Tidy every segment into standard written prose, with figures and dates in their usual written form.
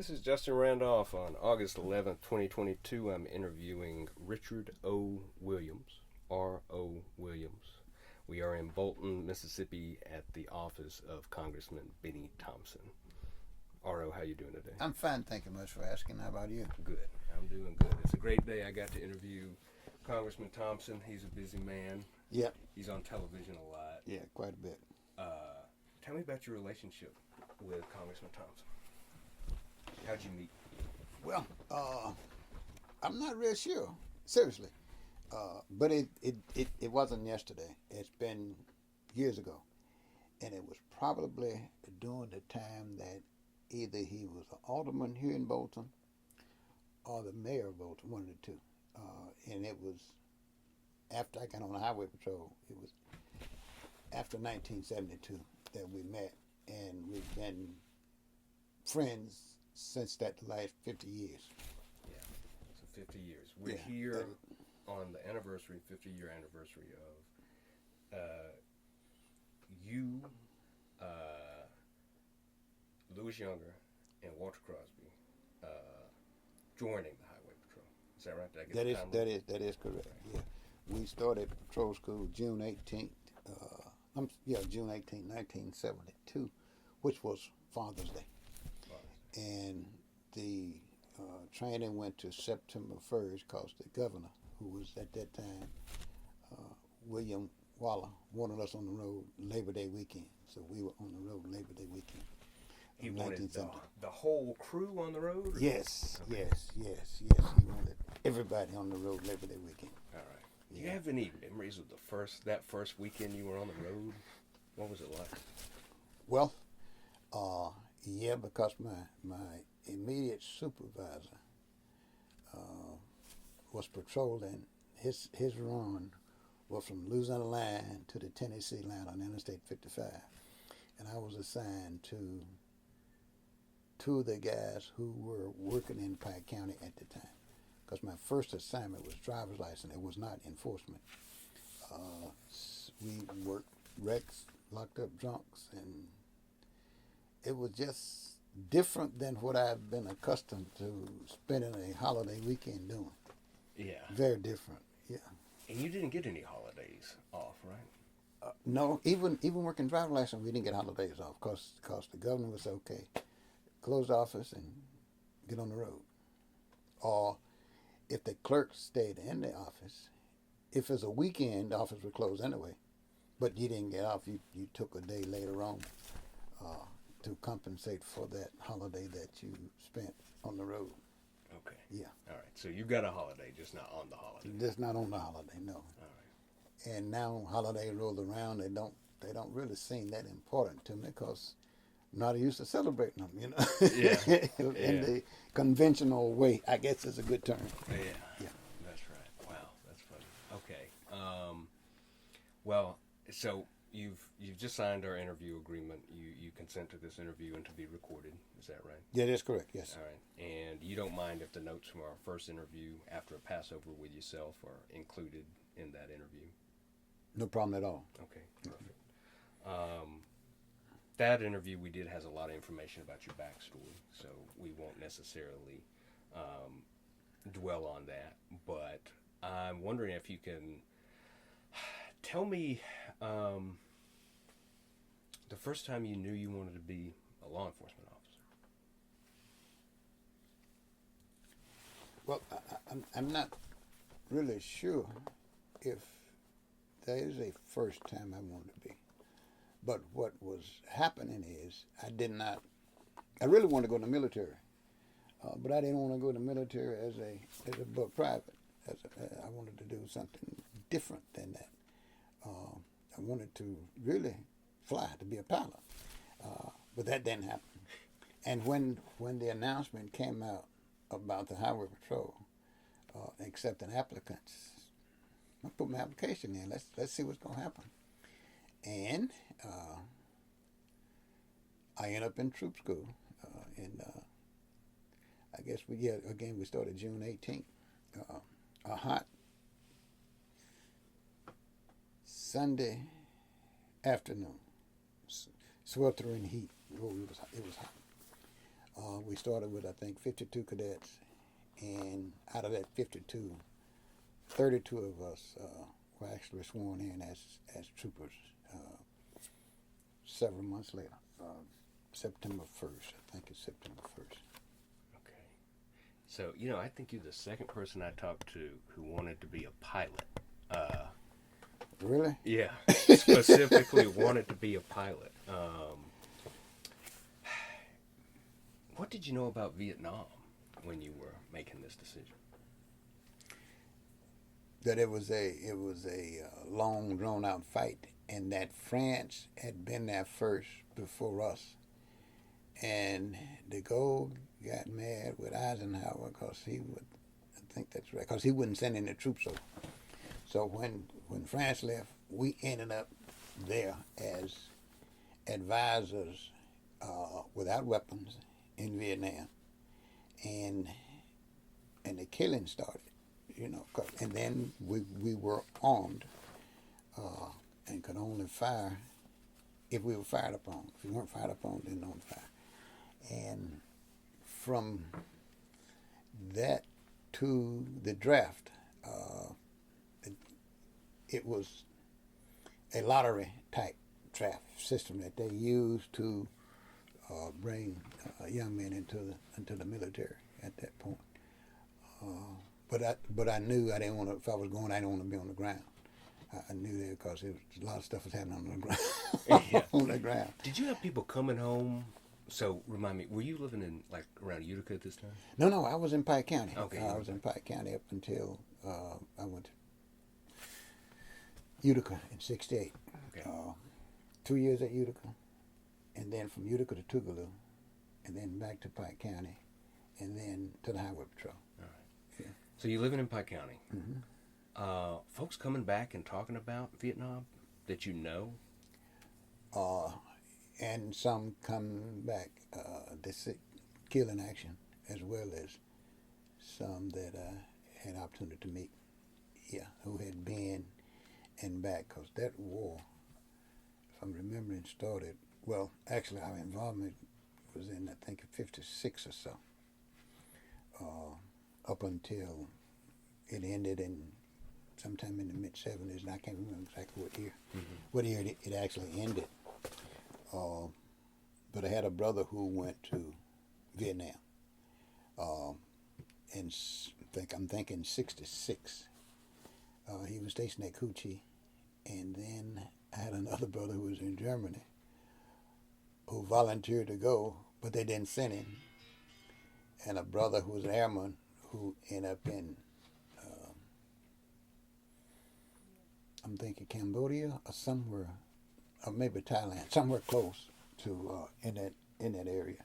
This is Justin Randolph on August 11th, 2022. I'm interviewing Richard O. Williams, R.O. Williams. We are in Bolton, Mississippi at the office of Congressman Benny Thompson. R.O., how you doing today? I'm fine, thank you much for asking. How about you? Good. I'm doing good. It's a great day. I got to interview Congressman Thompson. He's a busy man. Yep. He's on television a lot. Yeah, quite a bit. Tell me about your relationship with Congressman Thompson. How'd you meet? Well, I'm not real sure, seriously. But it wasn't yesterday. It's been years ago. And it was probably during the time that either he was an alderman here in Bolton or the mayor of Bolton, one of the two. And it was after I got on the highway patrol. It was after 1972 that we met. And we've been friends since that last 50 years. Yeah, so 50 years. We're here on the anniversary, 50-year anniversary of you, Louis Younger, and Walter Crosby joining the Highway Patrol. Is that right? Did I get That is correct. Yeah, we started patrol school June 18th. June 18th, 1972, which was Father's Day. And the training went to September 1st because the governor, who was at that time, William Waller, wanted us on the road Labor Day weekend. So we were on the road Labor Day weekend. He wanted the whole crew on the road? Yes. He wanted everybody on the road Labor Day weekend. All right. Do you have any memories of that first weekend you were on the road? What was it like? Well, yeah, because my immediate supervisor was patrolling. His run was from Louisiana line to the Tennessee line on Interstate 55. And I was assigned to two of the guys who were working in Pike County at the time. Because my first assignment was driver's license. It was not enforcement. We worked wrecks, locked up drunks, and it was just different than what I've been accustomed to spending a holiday weekend doing. Yeah. Very different, yeah. And you didn't get any holidays off, right? No, even working driver's license, we didn't get holidays off because the governor was okay. Close the office and get on the road. Or if the clerk stayed in the office, if it's a weekend, the office would close anyway. But you didn't get off. You took a day later on to compensate for that holiday that you spent on the road. Okay. Yeah. All right. So you got a holiday, just not on the holiday. Just not on the holiday, no. All right. And now holidays roll around, they don't really seem that important to me because I'm not used to celebrating them, you know. Yeah. In the conventional way, I guess is a good term. Yeah. That's right. Wow, that's funny. Okay. Well, so you've just signed our interview agreement. You consent to this interview and to be recorded. Is that right? Yeah, that's correct. Yes. All right. And you don't mind if the notes from our first interview after a Passover with yourself are included in that interview? No problem at all. Okay. Perfect. That interview we did has a lot of information about your backstory, so we won't necessarily dwell on that. But I'm wondering if you can tell me the first time you knew you wanted to be a law enforcement officer. Well, I'm not really sure if there is a first time I wanted to be. But what was happening is I really wanted to go in the military. But I didn't want to go in the military as a buck private. I wanted to do something different than that. I wanted to really fly, to be a pilot. But that didn't happen. And when the announcement came out about the Highway Patrol accepting applicants, I put my application in. Let's see what's going to happen. And I ended up in troop school. And I guess we started June 18th. A hot Sunday afternoon, sweltering heat. Oh, it was hot. we started with, I think, 52 cadets, and out of that 52, 32 of us were actually sworn in as troopers several months later. September 1st, I think it's September 1st. Okay. So, you know, I think you're the second person I talked to who wanted to be a pilot. Really? Yeah, specifically wanted to be a pilot. What did you know about Vietnam when you were making this decision? That it was a long drawn out fight, and that France had been there first before us, and de Gaulle got mad with Eisenhower because he would, I think that's right, because he wouldn't send any troops over. So when France left, we ended up there as advisors without weapons in Vietnam, and the killing started, you know. And then we were armed and could only fire if we were fired upon. If we weren't fired upon, then don't fire. And from that to the draft, it was a lottery type draft system that they used to bring young men into the military at that point. But I knew I didn't want to. If I was going, I didn't want to be on the ground. I knew that because a lot of stuff was happening on the ground. Yeah. On the ground. Did you have people coming home? So remind me, were you living in like around Utica at this time? No, I was in Pike County. Okay. I was in Pike County up until I went to Utica in '68. Okay. 2 years at Utica, and then from Utica to Tougaloo, and then back to Pike County, and then to the Highway Patrol. All right. Yeah. So you're living in Pike County. Mm-hmm. Folks coming back and talking about Vietnam that you know? And some come back this kill in action, as well as some that I had opportunity to meet, who had been and back, because that war, if I'm remembering, started, well, actually our involvement was in, I think, 56 or so, up until it ended in sometime in the mid-70s, and I can't remember exactly what year it actually ended. But I had a brother who went to Vietnam, and I'm thinking '66. He was stationed at Cu Chi, and then I had another brother who was in Germany who volunteered to go, but they didn't send him, and a brother who was an airman who ended up in, I'm thinking Cambodia or somewhere, or maybe Thailand, somewhere close to in that area.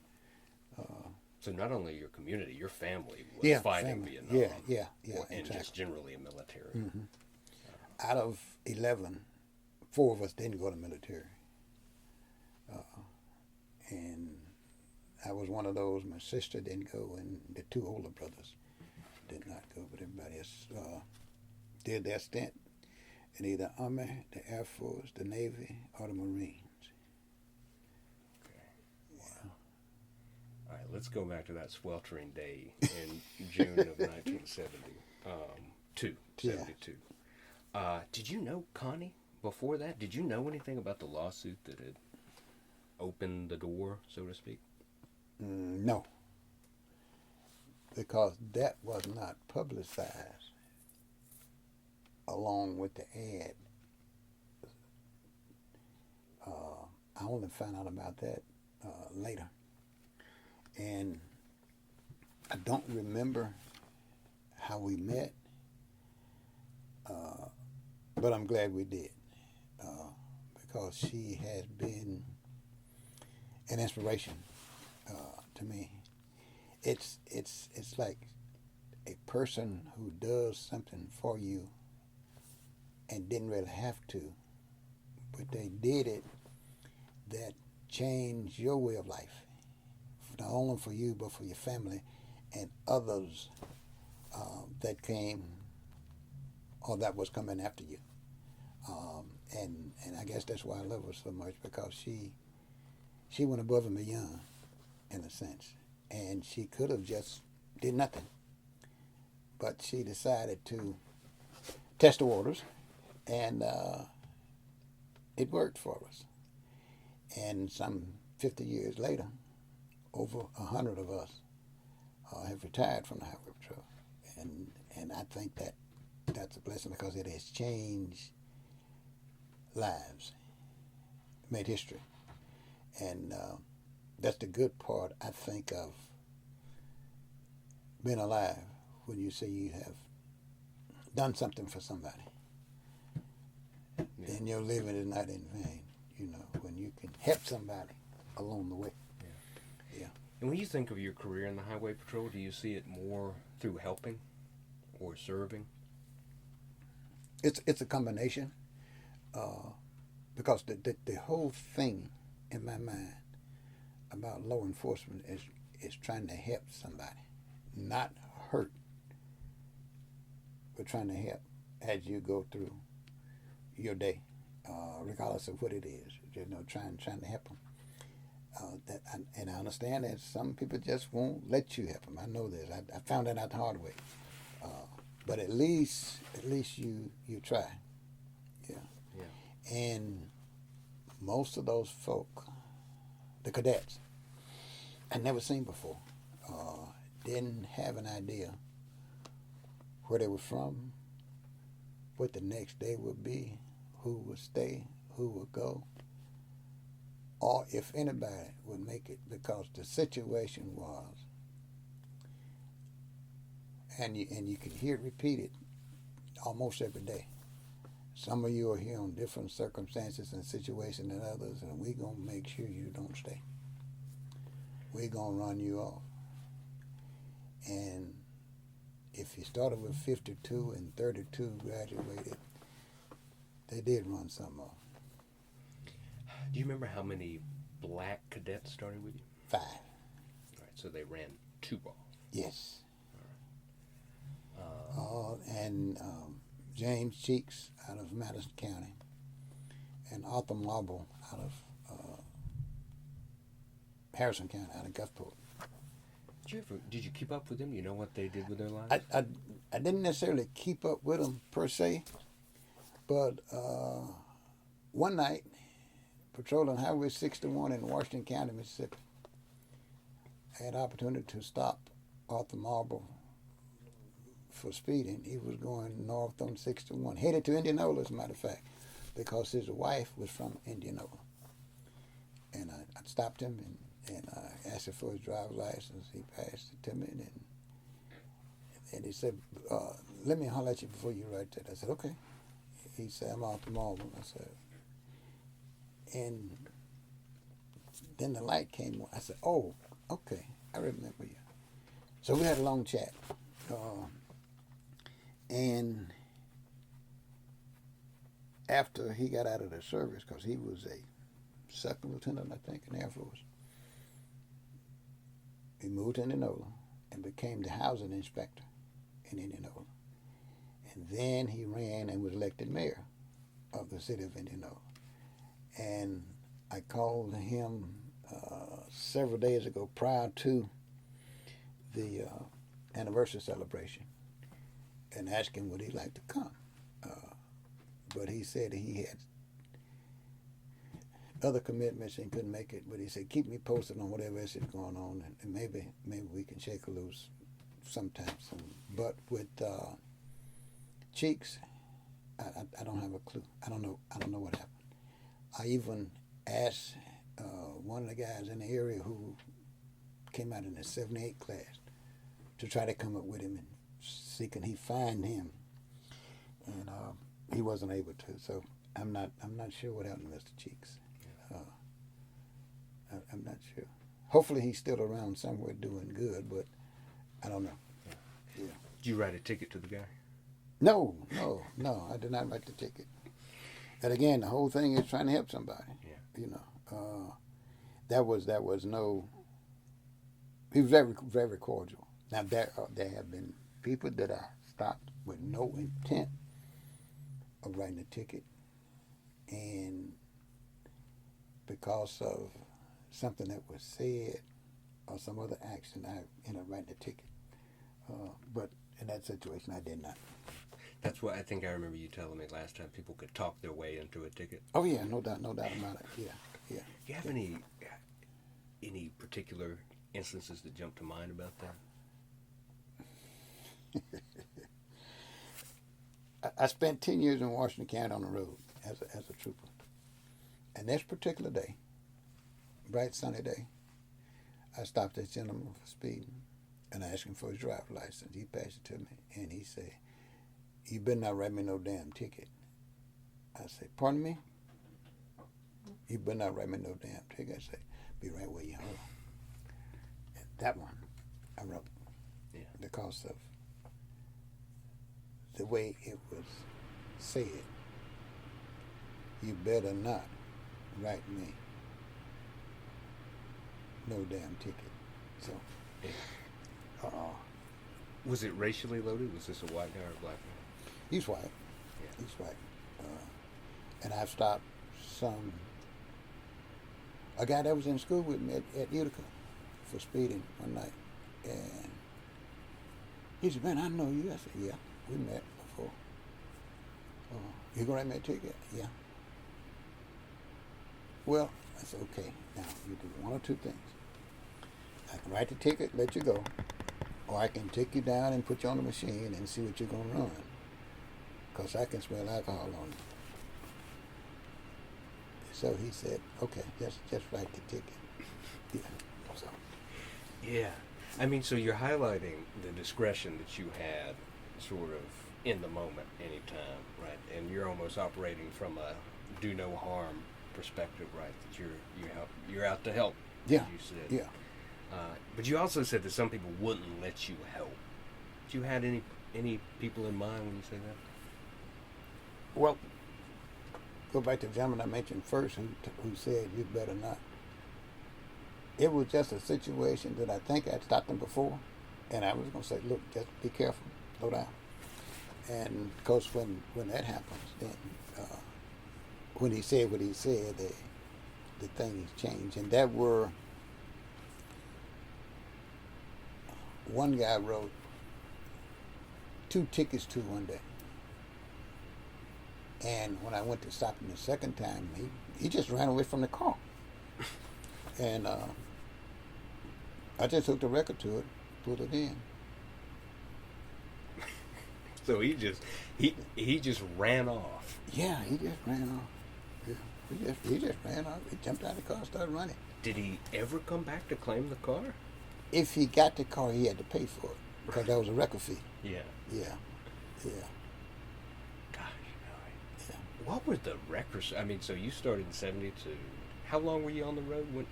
So not only your community, your family was fighting Vietnam. Yeah, and exactly. just generally in military. Mm-hmm. Out of 11, 4 of us didn't go to military. And I was one of those. My sister didn't go, and the 2 older brothers did not go, but everybody else did their stint in either Army, the Air Force, the Navy, or the Marines. All right, let's go back to that sweltering day in June of 1972. Did you know Connie before that? Did you know anything about the lawsuit that had opened the door, so to speak? No, because that was not publicized along with the ad. I only found out about that later. And I don't remember how we met, but I'm glad we did, because she has been an inspiration to me. It's like a person who does something for you and didn't really have to, but they did it, that changed your way of life. Not only for you, but for your family and others that came or that was coming after you. And I guess that's why I love her so much, because she went above and beyond, in a sense. and she could have just did nothing. But she decided to test the waters, and it worked for us. And some 50 years later, over 100 of us have retired from the Highway Patrol. And I think that's a blessing because it has changed lives, made history. And that's the good part, I think, of being alive, when you say you have done something for somebody. Yeah. Then your living is not in vain, when you can help somebody along the way. Yeah. Yeah. And when you think of your career in the Highway Patrol, do you see it more through helping or serving? It's a combination, because the whole thing in my mind about law enforcement is trying to help somebody, not hurt, but trying to help as you go through your day, regardless of what it is. Trying to help them. And I understand that some people just won't let you help them. I know this. I found that out the hard way. But at least you try. Yeah. Yeah. And most of those folk, the cadets, I'd never seen before, didn't have an idea where they were from, what the next day would be, who would stay, who would go, or if anybody would make it, because the situation was, and you can hear it repeated almost every day. Some of you are here on different circumstances and situations than others, and we're going to make sure you don't stay. We're going to run you off. And if you started with 52 and 32 graduated, they did run some off. Do you remember how many black cadets started with you? 5. All right, so they ran 2 off. Yes. And James Cheeks out of Madison County, and Arthur Marble out of Harrison County, out of Gulfport. Did you keep up with them? You know what they did with their lives? I didn't necessarily keep up with them per se, but one night, patrolling Highway 61 in Washington County, Mississippi, I had the opportunity to stop Arthur Marble for speeding. He was going north on 61, headed to Indianola, as a matter of fact, because his wife was from Indianola. And I stopped him and I asked him for his driver's license. He passed it to me, and he said, "Let me holler at you before you write that." I said, "Okay." He said, "I'm Arthur Marble." I said, and then the light came on. I said, "Oh, okay, I remember you." So we had a long chat. And after he got out of the service, because he was a second lieutenant, I think, in the Air Force, he moved to Indianola and became the housing inspector in Indianola. And then he ran and was elected mayor of the city of Indianola. And I called him several days ago prior to the anniversary celebration and asked him would he like to come. But he said he had other commitments and couldn't make it. But he said, keep me posted on whatever else is going on, and maybe we can shake loose sometime soon. But with Cheeks, I don't have a clue. I don't know what happened. I even asked one of the guys in the area who came out in the 78 class to try to come up with him and see can he find him, and he wasn't able to. So I'm not sure what happened to Mr. Cheeks. I'm not sure. Hopefully he's still around somewhere doing good, but I don't know. Yeah. Did you write a ticket to the guy? No, I did not write the ticket. And again, the whole thing is trying to help somebody. Yeah. That was no. He was very, very cordial. Now there have been people that I stopped with no intent of writing a ticket, and because of something that was said or some other action, I end up writing a ticket. But in that situation, I did not. That's what I think I remember you telling me last time. People could talk their way into a ticket. Oh yeah, no doubt about it. Yeah. Do you have any particular instances that jump to mind about that? I spent 10 years in Washington County on the road as a trooper. And this particular day, bright sunny day, I stopped this gentleman for speeding, and I asked him for his driver's license. He passed it to me, and he said, "You better not write me no damn ticket." I said, "Pardon me? You better not write me no damn ticket." I said, "Be right where you are." And that one I wrote because of the way it was said. You better not write me no damn ticket. So, was it racially loaded? Was this a white guy or a black guy? He's white. Yeah. He's white. And I've stopped a guy that was in school with me at Utica for speeding one night. And he said, "Man, I know you." I said, "Yeah, we met before." "You gonna write me a ticket?" "Yeah." "Well," I said, "Okay, now you do one or two things. I can write the ticket, let you go, or I can take you down and put you on the machine and see what you're going to run, because I can smell alcohol on you." So he said, "Okay, just write the ticket." Yeah. So. Yeah. I mean, so you're highlighting the discretion that you had sort of in the moment, anytime, right? And you're almost operating from a do no harm perspective, right? That you're out to help, Yeah. as you said. Yeah. But you also said that some people wouldn't let you help. Did you had any people in mind when you say that? Well, go back to the gentleman I mentioned first who said you better not. It was just a situation that I think I'd stopped him before, and I was going to say, "Look, just be careful, slow down." And of course, when that happens, then when he said what he said, the things changed. And that were, one guy wrote 2 tickets to one day. And when I went to stop him the second time, he just ran away from the car. And I just took the record to it, put it in. So he just ran off. Yeah, he just ran off. Yeah, he just ran off. He jumped out of the car, started running. Did he ever come back to claim the car? If he got the car, he had to pay for it because that was a record fee. Yeah. Yeah. Gosh, yeah. What were the records? I mean, so you started in '72. How long were you on the road?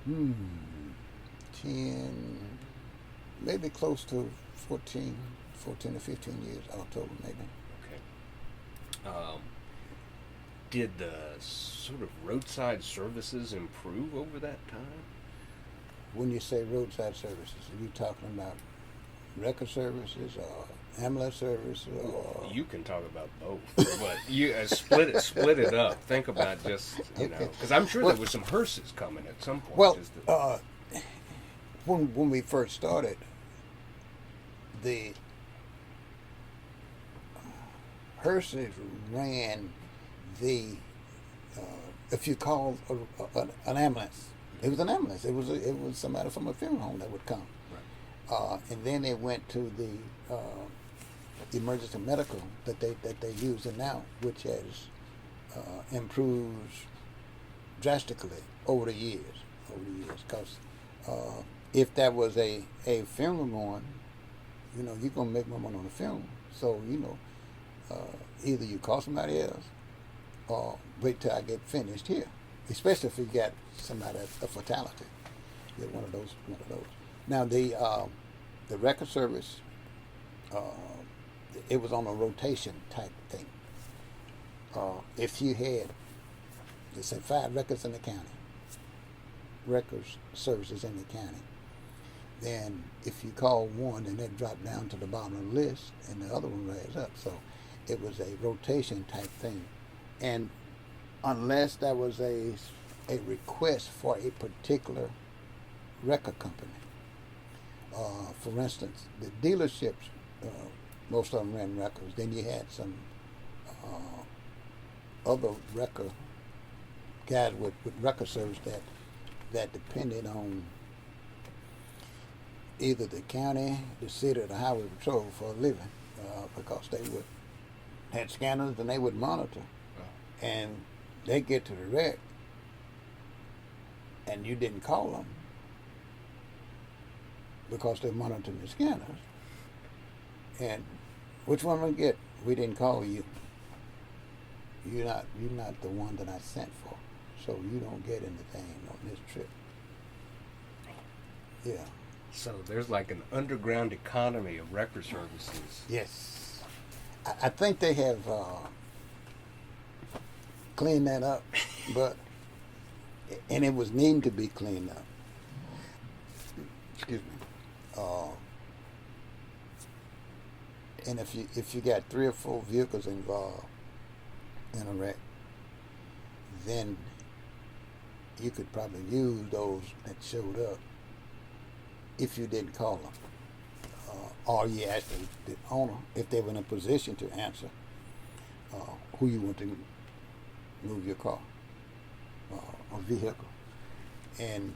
10, maybe close to 14 or 15 years, October maybe. Okay. Did the sort of roadside services improve over that time? When you say roadside services, are you talking about record services or ambulance service? Or you can talk about both, but you split it up. Think about just know, because I'm sure there was some hearses coming at some point. Well, when we first started, the hearses ran the if you called an ambulance, it was an ambulance. It was somebody from a funeral home that would come. Right. And then it went to the emergency medical that they use now, which has improved drastically over the years. Because if that was a funeral going, you're gonna make more money on the funeral. So either you call somebody else or wait till I get finished here. Especially if you got somebody a fatality. Get one of those. Now the record service, it was on a rotation type thing. If you had, let's say, 5 records in the county, records services in the county, then if you call one, then it dropped down to the bottom of the list, and the other one raised up. So it was a rotation type thing, and unless that was a a request for a particular record company. For instance, the dealerships, most of them ran records. Then you had some other record guys with record service that depended on either the county, the city, or the highway patrol for a living, because they would had scanners and they would monitor, and they get to the wreck, and you didn't call them because they're monitoring the scanners. And which one we get? We didn't call you. You're not the one that I sent for, so you don't get anything on this trip. Yeah. So there's like an underground economy of record services. Yes. I think they have cleaned that up, and it was needing to be cleaned up. Excuse me. And if you got 3 or 4 vehicles involved in a wreck, then you could probably use those that showed up if you didn't call them. Or you asked the owner if they were in a position to answer who you want to move your car or vehicle. And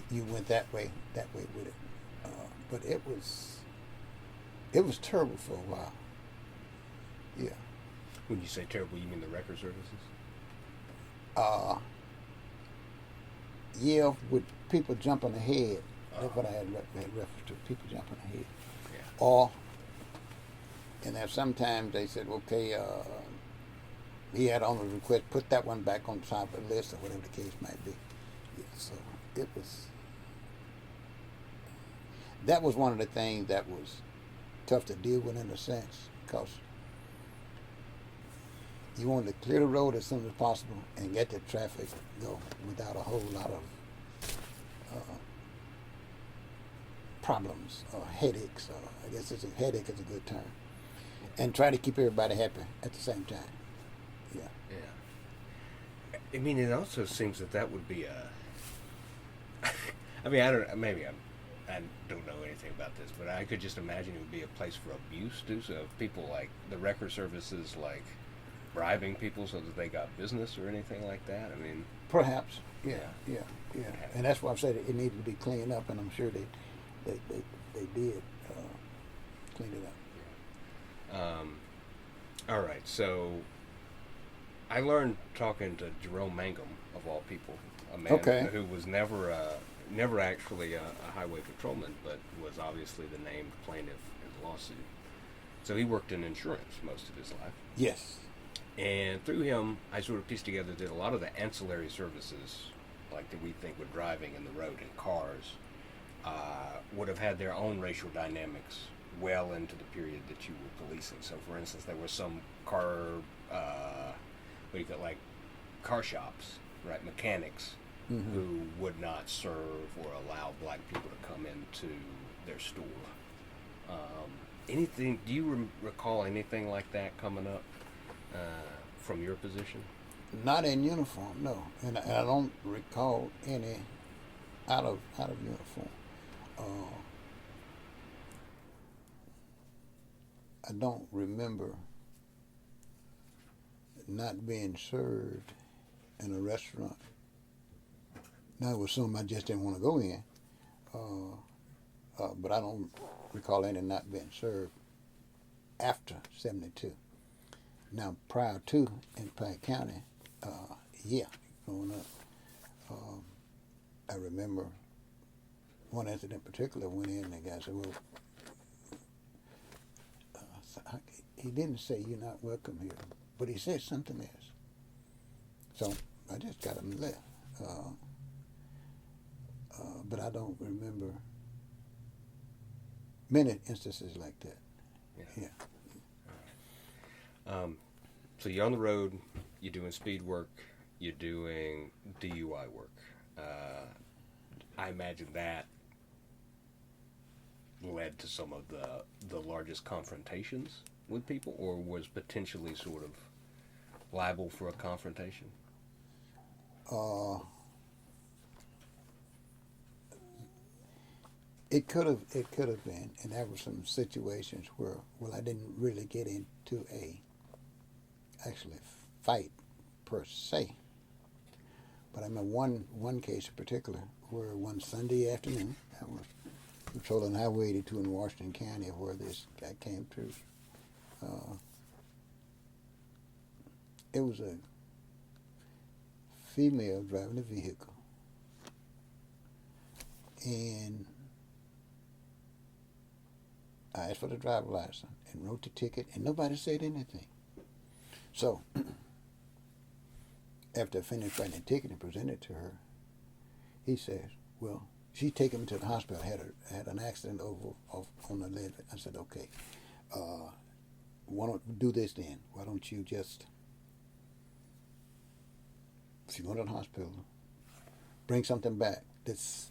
you went that way with it. But it was terrible for a while. Yeah. When you say terrible, you mean the record services? Yeah, with people jumping ahead. That's what I had reference to, people jumping ahead. Yeah. Or, and then sometimes they said, okay, he had on the request, put that one back on top of the list, or whatever the case might be. Yeah, so that was one of the things that was tough to deal with in a sense, because you wanted to clear the road as soon as possible and get the traffic go without a whole lot of problems or headaches. I guess a headache is a good term. And try to keep everybody happy at the same time. Yeah. Yeah. I mean, it also seems that would be a. I mean, I don't know anything about this, but I could just imagine it would be a place for abuse too. So if people like the record services, like bribing people so that they got business or anything like that. I mean, perhaps. Yeah. And that's why I've said it needed to be cleaned up, and I'm sure they did clean it up. All right, so I learned talking to Jerome Mangum, of all people, a man who was never actually a highway patrolman, but was obviously the named plaintiff in the lawsuit. So he worked in insurance most of his life. Yes. And through him, I sort of pieced together that a lot of the ancillary services, like that we think were driving in the road in cars, would have had their own racial dynamics well into the period that you were policing. So, for instance, there were some like car shops, right, mechanics, mm-hmm. who would not serve or allow black people to come into their store. Anything? Do you recall anything like that coming up from your position? Not in uniform, no, and I don't recall any out of uniform. I don't remember not being served in a restaurant. Now, it was something I just didn't want to go in, but I don't recall any not being served after 72. Now, prior to in Pike County, growing up, I remember one incident in particular. Went in and the guy said, well, he didn't say you're not welcome here, but he said something else. So I just got him and left. But I don't remember many instances like that. Yeah. All right. So you're on the road, you're doing speed work, you're doing DUI work. I imagine that led to some of the largest confrontations with people, or was potentially sort of liable for a confrontation? Uh, it could have been, and there were some situations where, well, I didn't really get into a actually fight per se, but I remember one case in particular where one Sunday afternoon I was patrolling Highway 82 in Washington County, where this guy came through. It was a female driving a vehicle, and I asked for the driver's license and wrote the ticket, and nobody said anything. So, after I finished writing the ticket and presented it to her, he says, well, she take him to the hospital. Had an accident on the leg. I said, okay, why don't we do this then? Why don't you just, if you go to the hospital, bring something back that's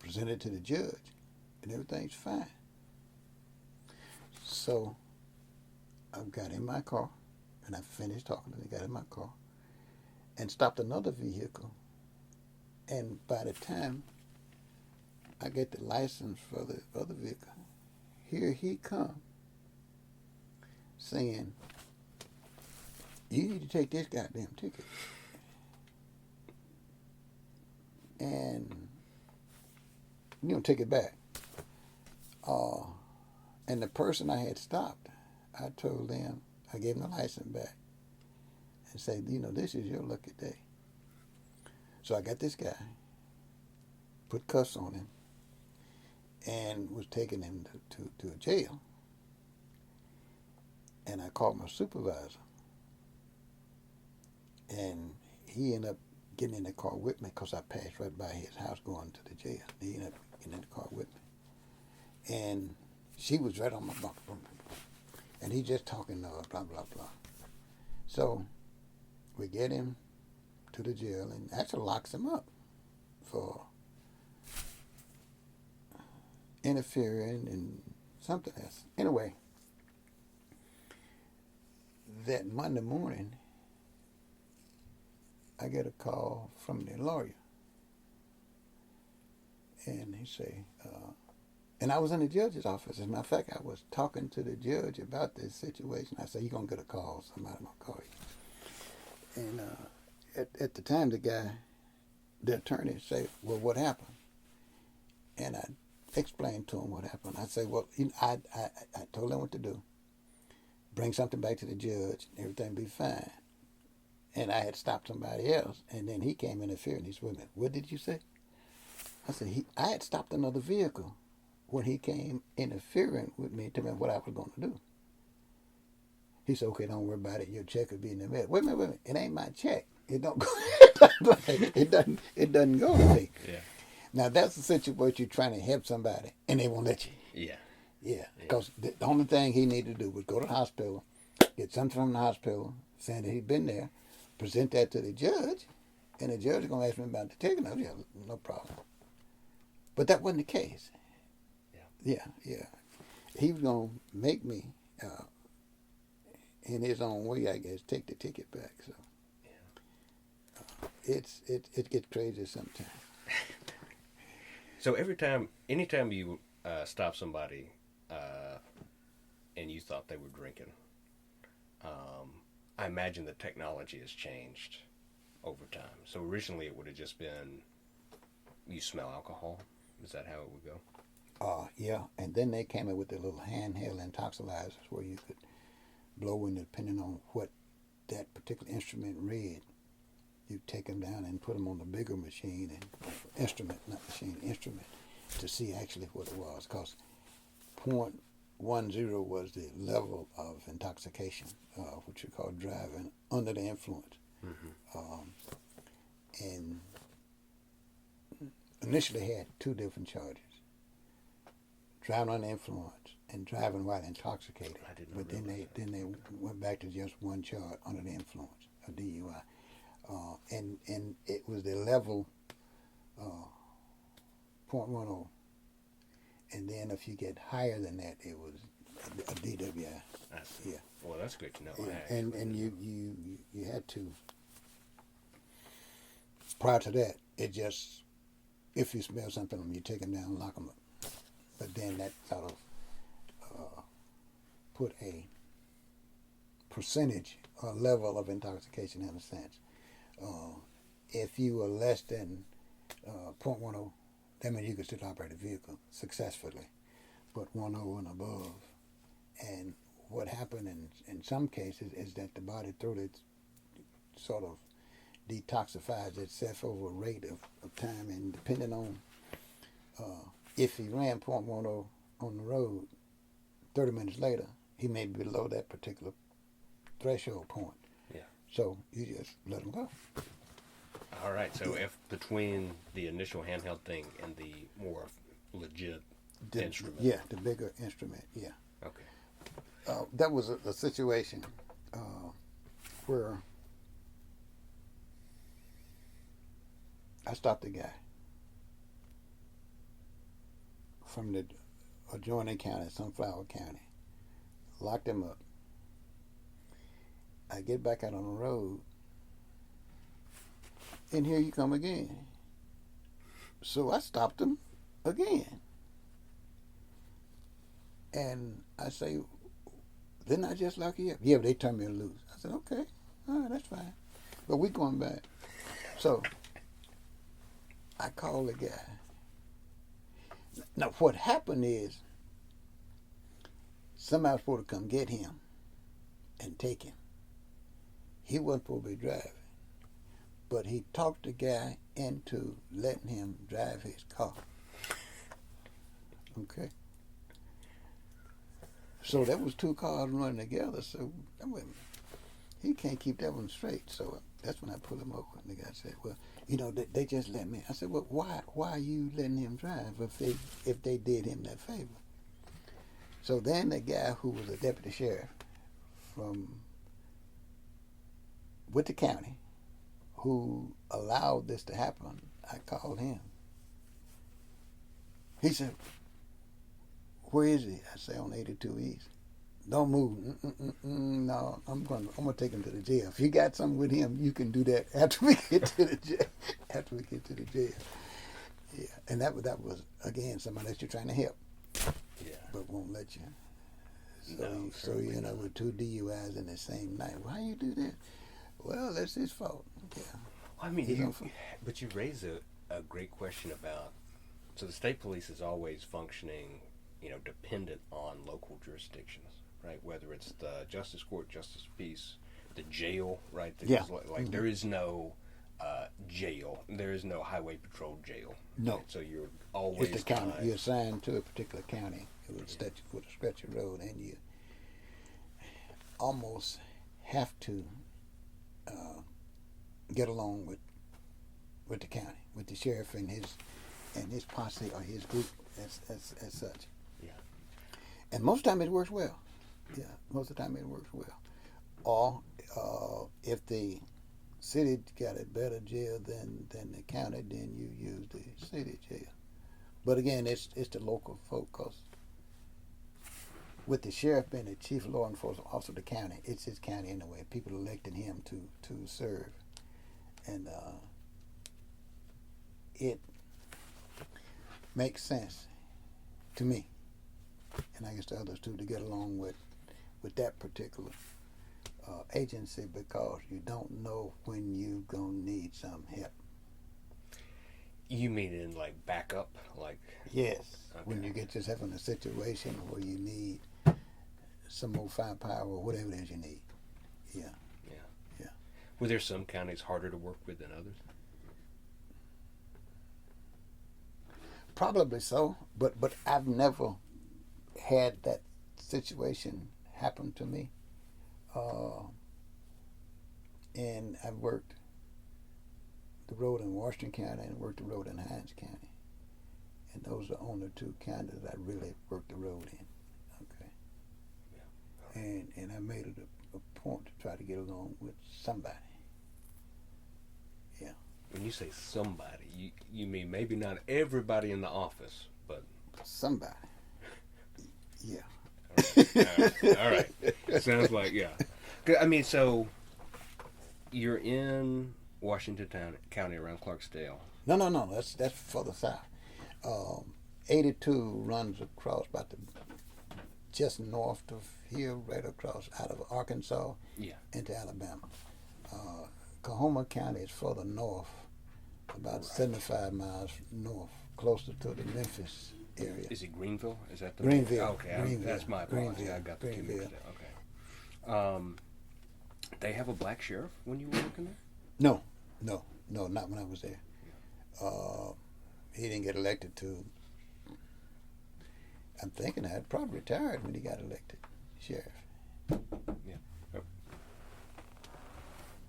presented to the judge, and everything's fine. So I got in my car, and I finished talking to him, got in my car, and stopped another vehicle. And by the time I get the license for the other vehicle, here he come saying, you need to take this goddamn ticket. And you don't take it back. And the person I had stopped, I told them, I gave him the license back and said, this is your lucky day. So I got this guy, put cuffs on him, and was taking him to a jail. And I called my supervisor, and he ended up getting in the car with me because I passed right by his house going to the jail. He ended up getting in the car with me. And she was right on my bumper. And he just talking blah, blah, blah. So we get him to the jail and actually locks him up for interfering and something else. Anyway, that Monday morning, I get a call from the lawyer. And he say, and I was in the judge's office. As a matter of fact, I was talking to the judge about this situation. I said, you're going to get a call. Somebody going to call you. And at the time, the attorney said, well, what happened? And I explained to him what happened. I said, well, I told him what to do. Bring something back to the judge, and everything be fine. And I had stopped somebody else, and then he came interfering. He said, wait a minute, what did you say? I said, I had stopped another vehicle when he came interfering with me to me what I was going to do. He said, okay, don't worry about it. Your check will be in the mail. Wait a minute. It ain't my check. It don't go. It doesn't go to me. Yeah. Now, that's the situation you're trying to help somebody, and they won't let you. Yeah. Yeah, because the only thing he needed to do was go to the hospital, get something from the hospital, saying that he'd been there, present that to the judge, and the judge is going to ask me about the ticket. I said, yeah, no problem. But that wasn't the case. Yeah. He was going to make me, in his own way, I guess, take the ticket back. So it gets crazy sometimes. So anytime you stop somebody and you thought they were drinking, I imagine the technology has changed over time. So originally it would have just been, you smell alcohol. Is that how it would go? Yeah, and then they came up with the little handheld intoxilizers where you could blow in depending on what that particular instrument read. You take them down and put them on the bigger machine and instrument to see actually what it was. Because .10 was the level of intoxication, which we call driving under the influence. Mm-hmm. And initially had two different charges: driving under influence and driving while intoxicated. But then they went back to just one charge, under the influence, a DUI. And it was the level .10. And then if you get higher than that, it was a DWI. I see. Yeah. Well, that's good to know. Yeah. And you had to. Prior to that, it just if you smell something, you take them down, lock them up. But then that sort of put a percentage or level of intoxication in a sense. If you were less than 0.10, that means you could still operate a vehicle successfully. But 10 and above, and what happened in some cases is that the body through it sort of detoxifies itself over a rate of time, and depending on if he ran 0.10 on the road, 30 minutes later, he may be below that particular threshold point. Yeah. So you just let him go. All right. So if between the initial handheld thing and the more legit instrument. Yeah, the bigger instrument, yeah. Okay. That was a situation where I stopped the guy from the adjoining county, Sunflower County, locked him up. I get back out on the road, and here you come again. So I stopped him again. And I say, didn't I just lock you up? Yeah, but they turned me loose. I said, okay, all right, that's fine. But we going back. So I called the guy. Now, what happened is somebody was supposed to come get him and take him. He wasn't supposed to be driving. But he talked the guy into letting him drive his car. Okay? So that was two cars running together. So he can't keep that one straight. So that's when I pulled him over. And the guy said, well, they just let me. I said, well, why are you letting him drive if they did him that favor? So then the guy who was a deputy sheriff with the county, who allowed this to happen, I called him. He said, where is he? I say, on 82 East. Don't move. No, I'm gonna take him to the jail. If you got something with him, you can do that after we get to the jail. After we get to the jail. Yeah, and that was again somebody that you're trying to help. Yeah. But won't let you. So not. with 2 DUIs in the same night. Why you do that? Well, that's his fault. Yeah. Well, I mean, but you raise a great question about. So the state police is always functioning, dependent on local jurisdictions, right? Whether it's the justice court, justice of peace, the jail, right? Yeah. Like there is no jail. There is no highway patrol jail. No. Right? So you're always it's the county. You're assigned to a particular county with a stretch of road, and you almost have to get along with the county, with the sheriff and his posse or his group as such. Yeah. And most of the time it works well. Yeah, most of the time it works well. Or if the city got a better jail than the county, then you use the city jail. But again, it's the local folk, because with the sheriff being the chief law enforcement officer of the county, it's his county anyway. People elected him to serve. And it makes sense to me, and I guess to others too, to get along with that particular agency, because you don't know when you're going to need some help. You mean in like backup? Like Yes. Okay. When you get yourself in a situation where you need some more firepower or whatever it is you need. Yeah. Were there some counties harder to work with than others? Probably so, but I've never had that situation happen to me. And I've worked the road in Washington County and worked the road in Hinds County. And those are only two counties I really worked the road in. Okay. Yeah. And I made it a point to try to get along with somebody. Yeah. When you say somebody, you mean maybe not everybody in the office, but somebody. Yeah. Right. All right. Sounds like, yeah. I mean, so you're in County around Clarksdale. No. That's further south. 82 runs across about just north of here, right across out of Arkansas Yeah. into Alabama. Coahoma County is further north, about Right. 75 miles north, closer to the Memphis area. Is it Greenville? Is that the Greenville. Okay, Greenville. that's my apology. Greenville. I got the two Greenville. mixed up. Okay. They have a black sheriff when you were working there? No, not when I was there. He didn't get elected to. I'm thinking I had probably retired when he got elected sheriff. Yeah. Oh.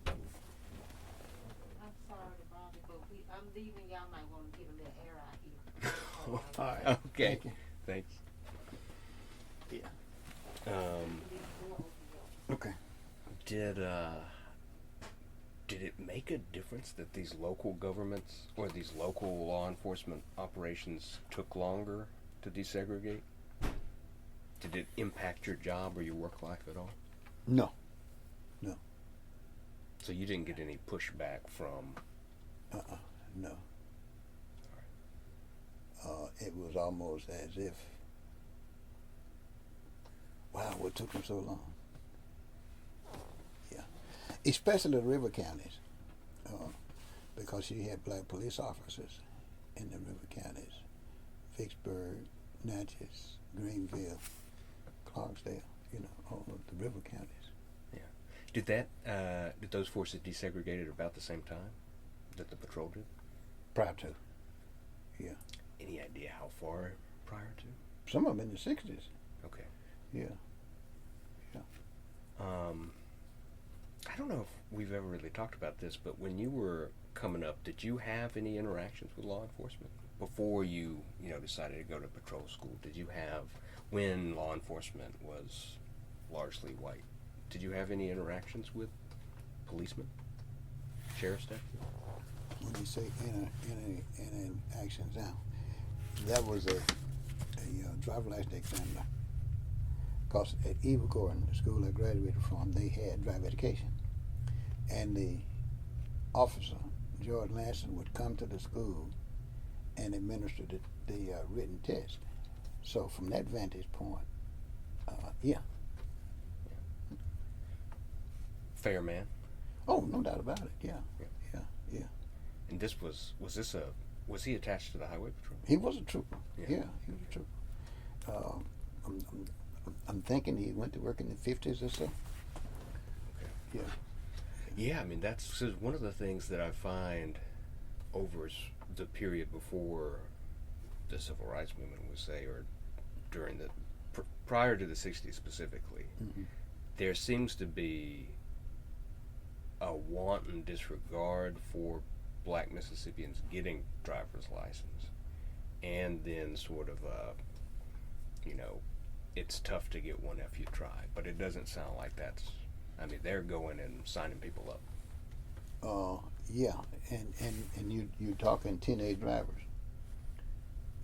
I'm sorry to bother, but I'm leaving. Y'all might want to get a little air out here. All right. Okay. Thank you. Thanks. Yeah. Um, Okay. did it make a difference that these local governments or these local law enforcement operations took longer to desegregate? Did it impact your job or your work life at all? No. So you didn't get any pushback from... No. It was almost as if, wow, what took them so long? Yeah. Especially the river counties, because you had black police officers in the river counties. Vicksburg, Natchez, Greenville, Clarksdale, all of the river counties. Did those forces desegregated about the same time that the patrol did? Prior to, yeah. Any idea how far prior to? Some of them in the 60s. Okay. Yeah. I don't know if we've ever really talked about this, but when you were coming up, did you have any interactions with law enforcement before you decided to go to patrol school? Did you have, when law enforcement was largely white, did you have any interactions with policemen, sheriff's staff? When you say interactions now, that was a driver license examiner. Because at Eva Gordon, the school I graduated from, they had driver education. And the officer, George Lanson, would come to the school and administer the written test. So from that vantage point, yeah. Fair man. Oh, no doubt about it, yeah. And this was he attached to the highway patrol? He was a trooper, Yeah. yeah, he was a trooper. I'm thinking he went to work in the 50s or so. Okay. Yeah. Yeah, I mean, that's one of the things that I find over the period before the civil rights movement, would say, or during prior to the 60s specifically, Mm-hmm. there seems to be a wanton disregard for black Mississippians getting driver's license, and then sort of it's tough to get one if you try, but it doesn't sound like that's. I mean, they're going and signing people up. Yeah, and you're talking teenage drivers.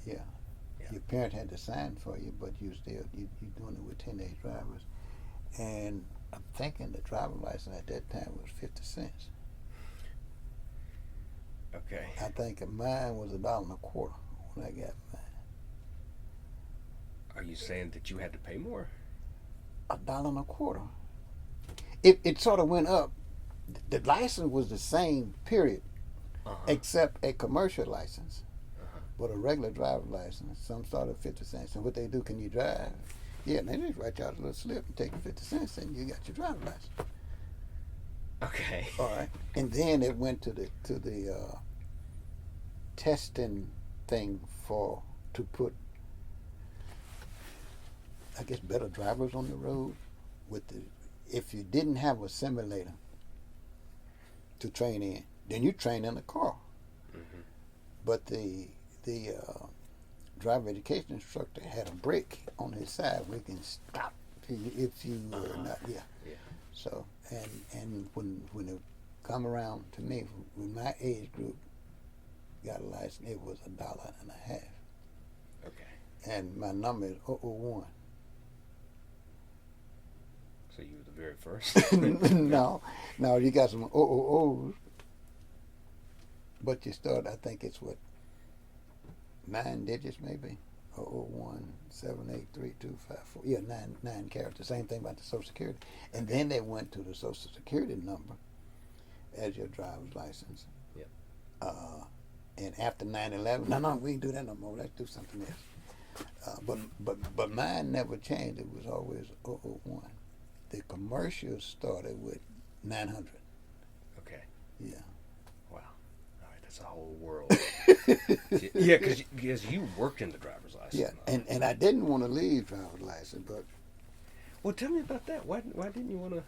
Yeah. Your parent had to sign for you, but you're doing it with teenage drivers. And I'm thinking the driver's license at that time was 50 cents. Okay. I think mine was $1.25 when I got mine. Are you saying that you had to pay more? $1.25. It sort of went up. The license was the same, period, except a commercial license. But a regular driver's license, some sort of 50 cents. And what they do, can you drive? Yeah, and they just write you out a little slip and take your 50 cents, and you got your driver's license. Okay. All right. And then it went to the testing thing to put, I guess, better drivers on the road. If you didn't have a simulator to train in, then you train in a car. Mm-hmm. But the driver education instructor had a brake on his side where he can stop if you were not. Yeah. So and when it come around to me, when my age group got a license, it was $1.50. Okay. And my number is 001. So you were the very first. No, you got some OOOs, but you start. I think it's what 9 digits maybe. 001783254. Yeah, nine characters. Same thing about the Social Security, and then they went to the Social Security number as your driver's license. Yep. And after 9/11, no, we ain't do that no more. Let's do something else. But mine never changed. It was always 001. The commercials started with 900. Okay. Yeah. Wow. All right, that's a whole world. Yeah, because you worked in the driver's license. Yeah, and I didn't want to leave driver's license, but Well, tell me about that. Why didn't you want to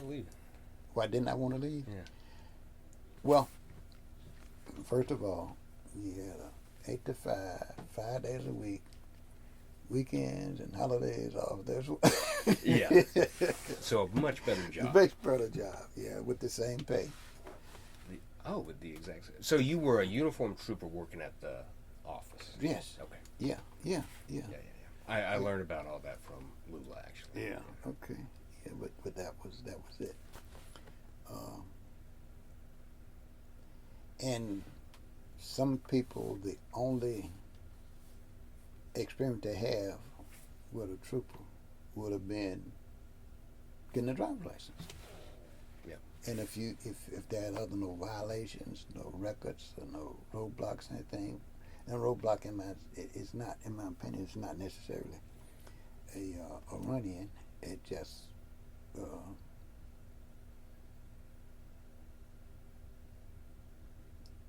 leave? why didn't I want to leave? Yeah. Well, first of all, you had a 8 to 5, 5 days a week, weekends and holidays off. There's Yeah. So a much better job. much better job, yeah, with the same pay. With the exact same. So you were a uniformed trooper working at the office. Yes. Okay. Yeah. I learned about all that from Lula, actually. Yeah. Okay. Yeah, but that was it. And some people, the only experience they have with a trooper would have been getting a driver's license. Yeah. And if there are other no violations, no records, or no roadblocks, anything, and roadblock in my opinion, it's not necessarily a run-in. It just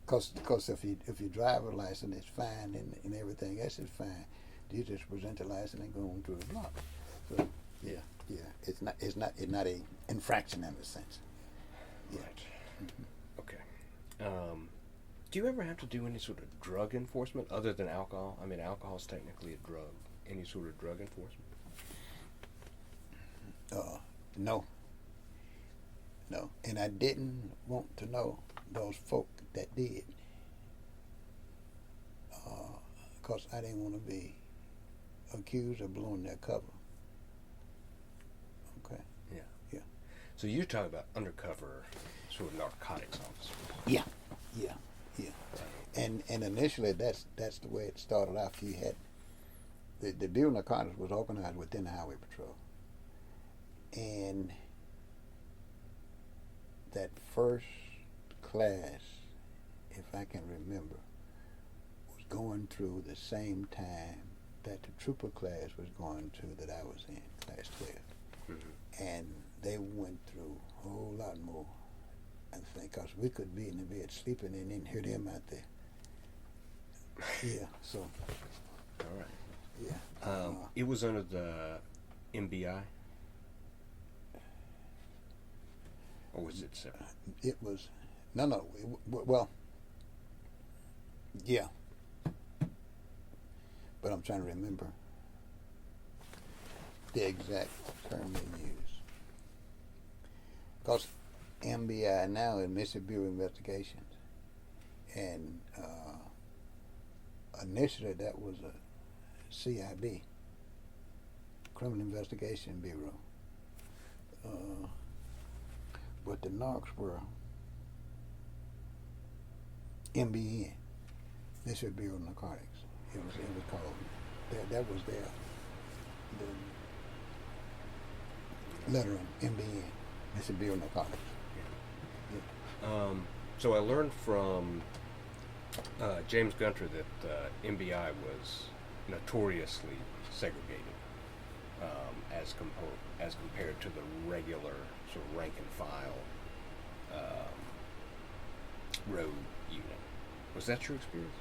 because if your driver's license is fine and everything else is fine, you just present the license and go on through the block. So yeah, it's not a infraction in a sense. Yeah. Right. Okay. Do you ever have to do any sort of drug enforcement other than alcohol? I mean, alcohol is technically a drug. Any sort of drug enforcement? No. And I didn't want to know those folk that did, because I didn't want to be accused of blowing their cover. Okay. Yeah. So you're talking about undercover sort of narcotics officers. Yeah. And initially, that's the way it started off. You had the Bureau of Narcotics was organized within the Highway Patrol, and that first class, if I can remember, was going through the same time that the trooper class was going through that I was in, class 12. Mm-hmm. And they went through a whole lot more, I think, because we could be in the bed sleeping and then hear them out there. Yeah, so. All right. Yeah. It was under the MBI? Or was it separate? It was, no, well, yeah. But I'm trying to remember the exact term they use. Because MBI now is Mississippi Bureau of Investigations. And initially that was a CIB, Criminal Investigation Bureau. But the narcs were MBN, Mississippi Bureau of Narcotics. It was called. That was the letter of MBN, Mississippi Bureau of Narcotics. Yeah. So I learned from James Gunter that MBI was notoriously segregated as compared to the regular sort of rank and file road unit. Was that your experience?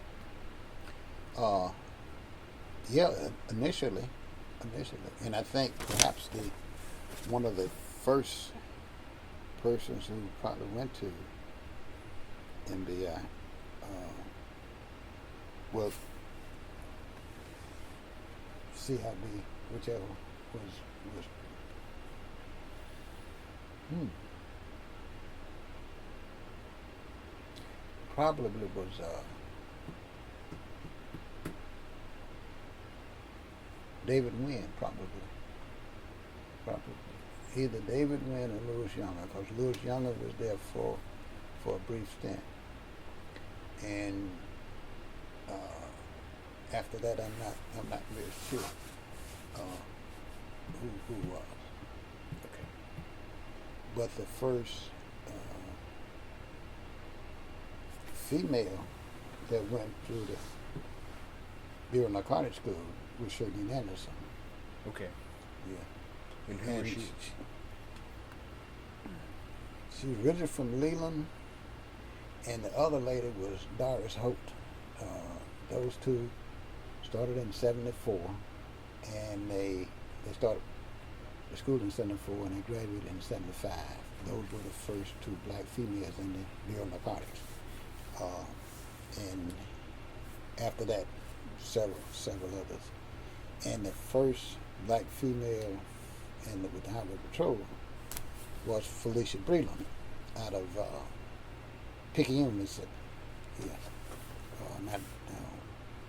Yeah, initially, and I think perhaps one of the first persons who probably went to MBI was CIB, whichever was probably was David Wynn, probably. either David Wynn or Lewis Younger, because Lewis Younger was there for a brief stint. And after that, I'm not really sure who was. Okay. But the first female that went through the Bureau Narcotics School was Shirley Anderson. Okay. Yeah. And who was she? She's originally from Leland, and the other lady was Doris Holt. Those two started in '74, and they started the school in '74, and they graduated in '75. Those were the first two black females in the Bureau of Narcotics. And after that, several others. And the first black female with the Highway Patrol was Felicia Breland out of Picayune, Mississippi. Yeah.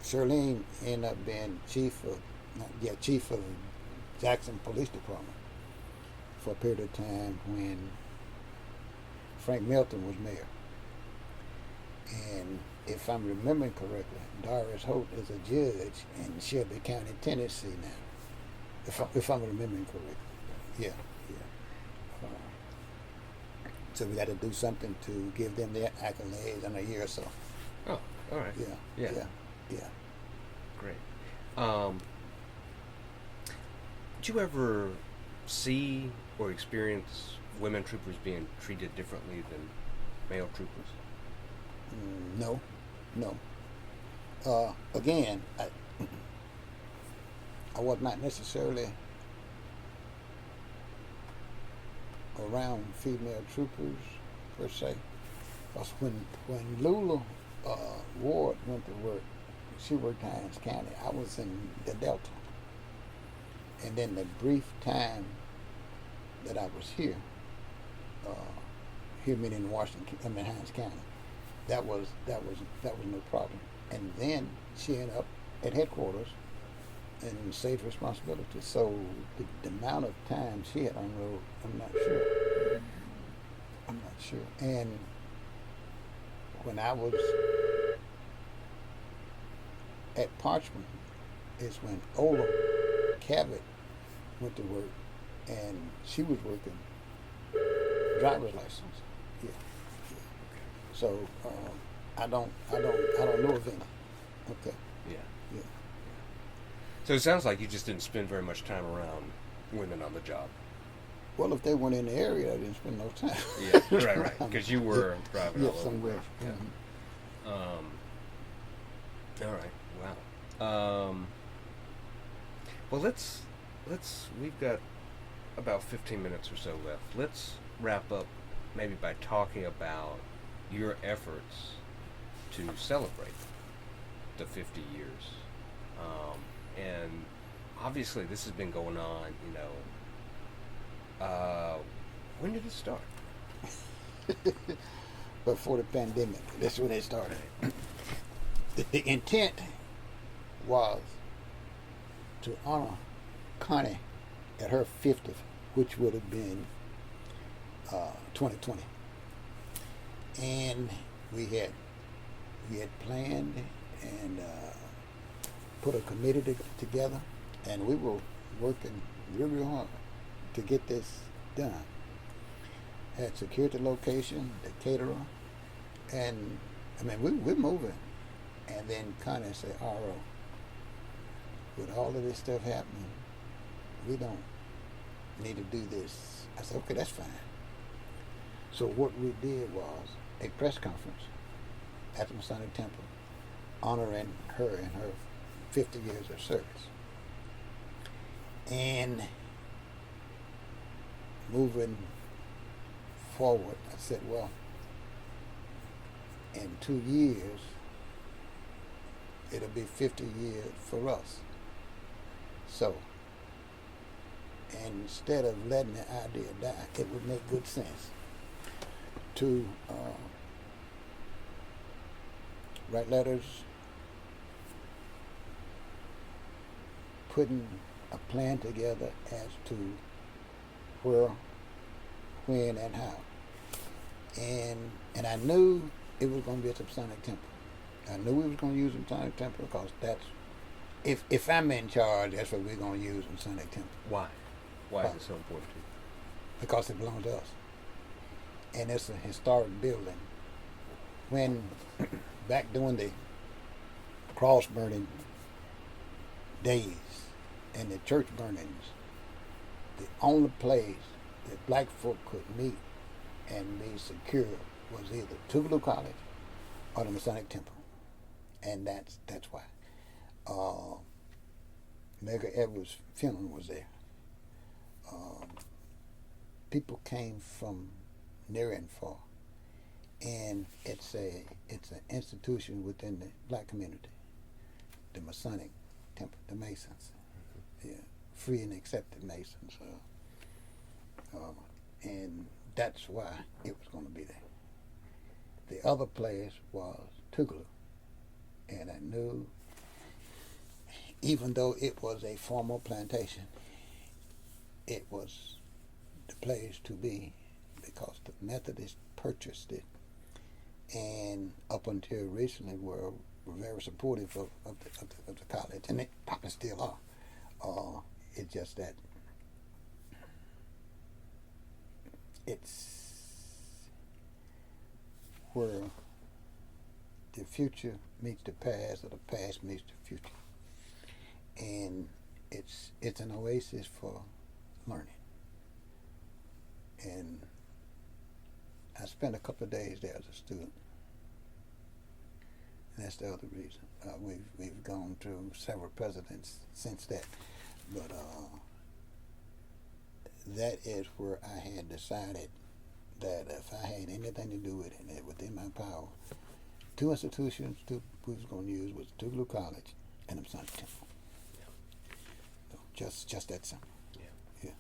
Charlene ended up being chief of Jackson Police Department for a period of time when Frank Milton was mayor. And if I'm remembering correctly, Doris Holt is a judge in Shelby County, Tennessee now. If I'm remembering correctly. Yeah. So we got to do something to give them their accolades in a year or so. Oh, all right. Yeah. Great. Did you ever see or experience women troopers being treated differently than male troopers? No. Again, I was not necessarily around female troopers per se. Because when Lula Ward went to work, she worked in Hines County. I was in the Delta. And then the brief time that I was here meaning Hines County, that was no problem. And then she ended up at headquarters and saved responsibility. So the amount of time she had on road, I'm not sure. And when I was at Parchment is when Ola Cabot went to work, and she was working driver's license. Yeah. So I don't know of any. Okay. Yeah. So it sounds like you just didn't spend very much time around women on the job. Well, if they weren't in the area, I didn't spend no time. Yeah, right. Because you were driving all over. Somewhere. Yeah. Mm-hmm. All right. Wow. Well, let's. We've got about 15 minutes or so left. Let's wrap up, maybe by talking about your efforts to celebrate the 50 years. And obviously, this has been going on. When did it start? Before the pandemic. That's when it started. The intent was to honor Connie at her 50th, which would have been 2020. And we had planned and put a committee together, and we were working really hard to get this done. Had secured the location, the caterer, and we're moving. And then Connie said, "R.O., with all of this stuff happening, we don't need to do this." I said, "Okay, that's fine." So what we did was a press conference at the Masonic Temple honoring her and her 50 years of service. And moving forward, I said, well, in 2 years, it'll be 50 years for us. So, instead of letting the idea die, it would make good sense to write letters, putting a plan together as to where, when, and how. And I knew it was going to be at the Masonic Temple. I knew we was going to use the Masonic Temple because that's, if I'm in charge, that's what we're going to use in Masonic Temple. Why? Why is it so important to you? Because it belongs to us. And it's a historic building. When, back during the cross burning days and the church burnings, the only place that black folk could meet and be secure was either Tougaloo College or the Masonic Temple. And that's why. Medgar Evers' funeral was there. People came from near and far, and it's an institution within the black community, the Masonic Temple, the Masons, yeah, free and accepted Masons, and that's why it was going to be there. The other place was Tougaloo, and I knew, even though it was a formal plantation, it was the place to be because the Methodists purchased it, and up until recently were very supportive of the college, and they probably still are. It's just that it's where the future meets the past, or the past meets the future, and it's an oasis for learning. And I spent a couple of days there as a student, and that's the other reason. We've gone through several presidents since that, but that is where I had decided that if I had anything to do with it, and within my power, two institutions we was going to use was Tougaloo College and the Masonic Temple. So just that simple. Yeah.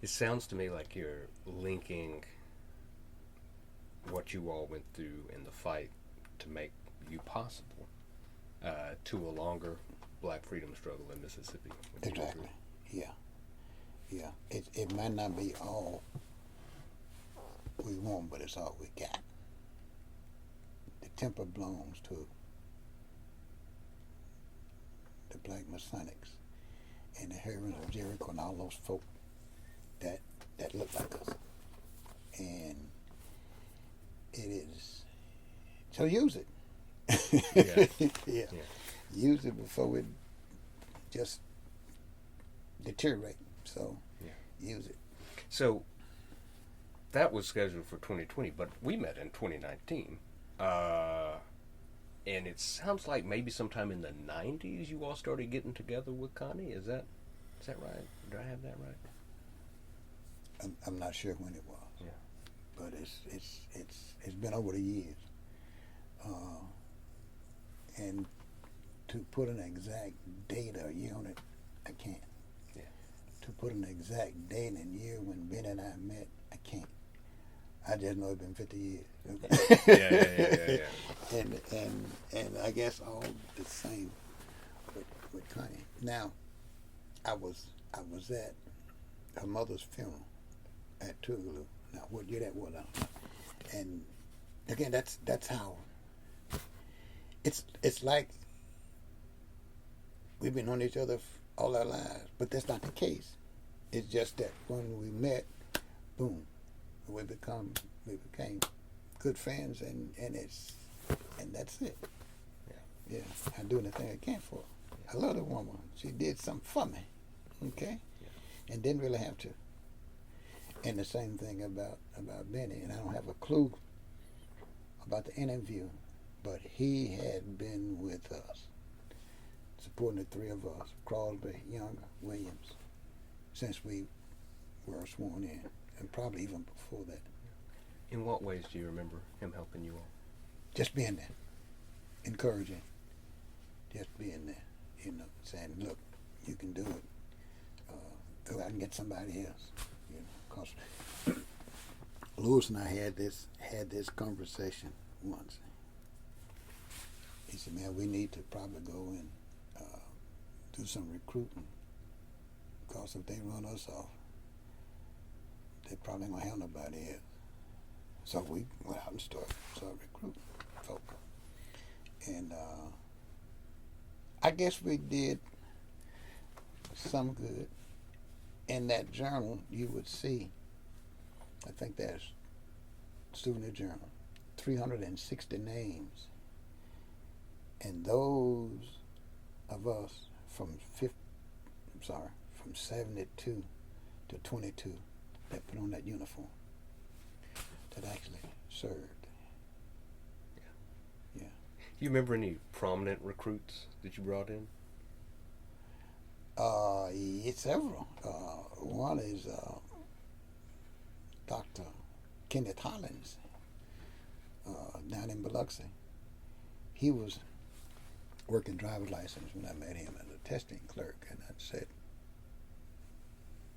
It sounds to me like you're linking what you all went through in the fight to make you possible to a longer black freedom struggle in Mississippi. Exactly. Yeah. It might not be all we want, but it's all we got. The temple belongs to the black Masonics and the Herons of Jericho and all those folk that look like us. And it is, so use it. Yeah. Use it before it just deteriorate. So use it. So that was scheduled for 2020, but we met in 2019. And it sounds like maybe sometime in the 90s you all started getting together with Connie. Is that right? Do I have that right? I'm not sure when it was. Yeah. But it's been over the years. And to put an exact date or year on it, I can't. Yeah. To put an exact date and year when Ben and I met, I can't. I just know it's been 50 years. Yeah. And I guess all the same with Connie. Now, I was at her mother's funeral at Tougaloo. Now, what year that was, I don't know. And again, that's how it's like we've been on each other all our lives, but that's not the case. It's just that when we met, boom, we became good friends, and that's it. Yeah, I do anything I can for her. I love the woman. She did something for me, okay, and didn't really have to. And the same thing about Benny, and I don't have a clue about the interview, but he had been with us, supporting the three of us, Crosby, Younger, Williams, since we were sworn in, and probably even before that. In what ways do you remember him helping you all? Just being there, encouraging, just being there, saying, look, you can do it. Go out and get somebody else, because Lewis and I had this conversation once. He said, man, we need to probably go and do some recruiting, because if they run us off, they probably ain't gonna have nobody else. So we went out and started recruiting folk. And I guess we did some good. In that journal, you would see, I think that's Souvenir Journal, 360 names. And those of us from 72 to 22 that put on that uniform that actually served. Yeah. You remember any prominent recruits that you brought in? It's several. One is Dr. Kenneth Hollins down in Biloxi. He was working driver's license when I met him as a testing clerk, and I said,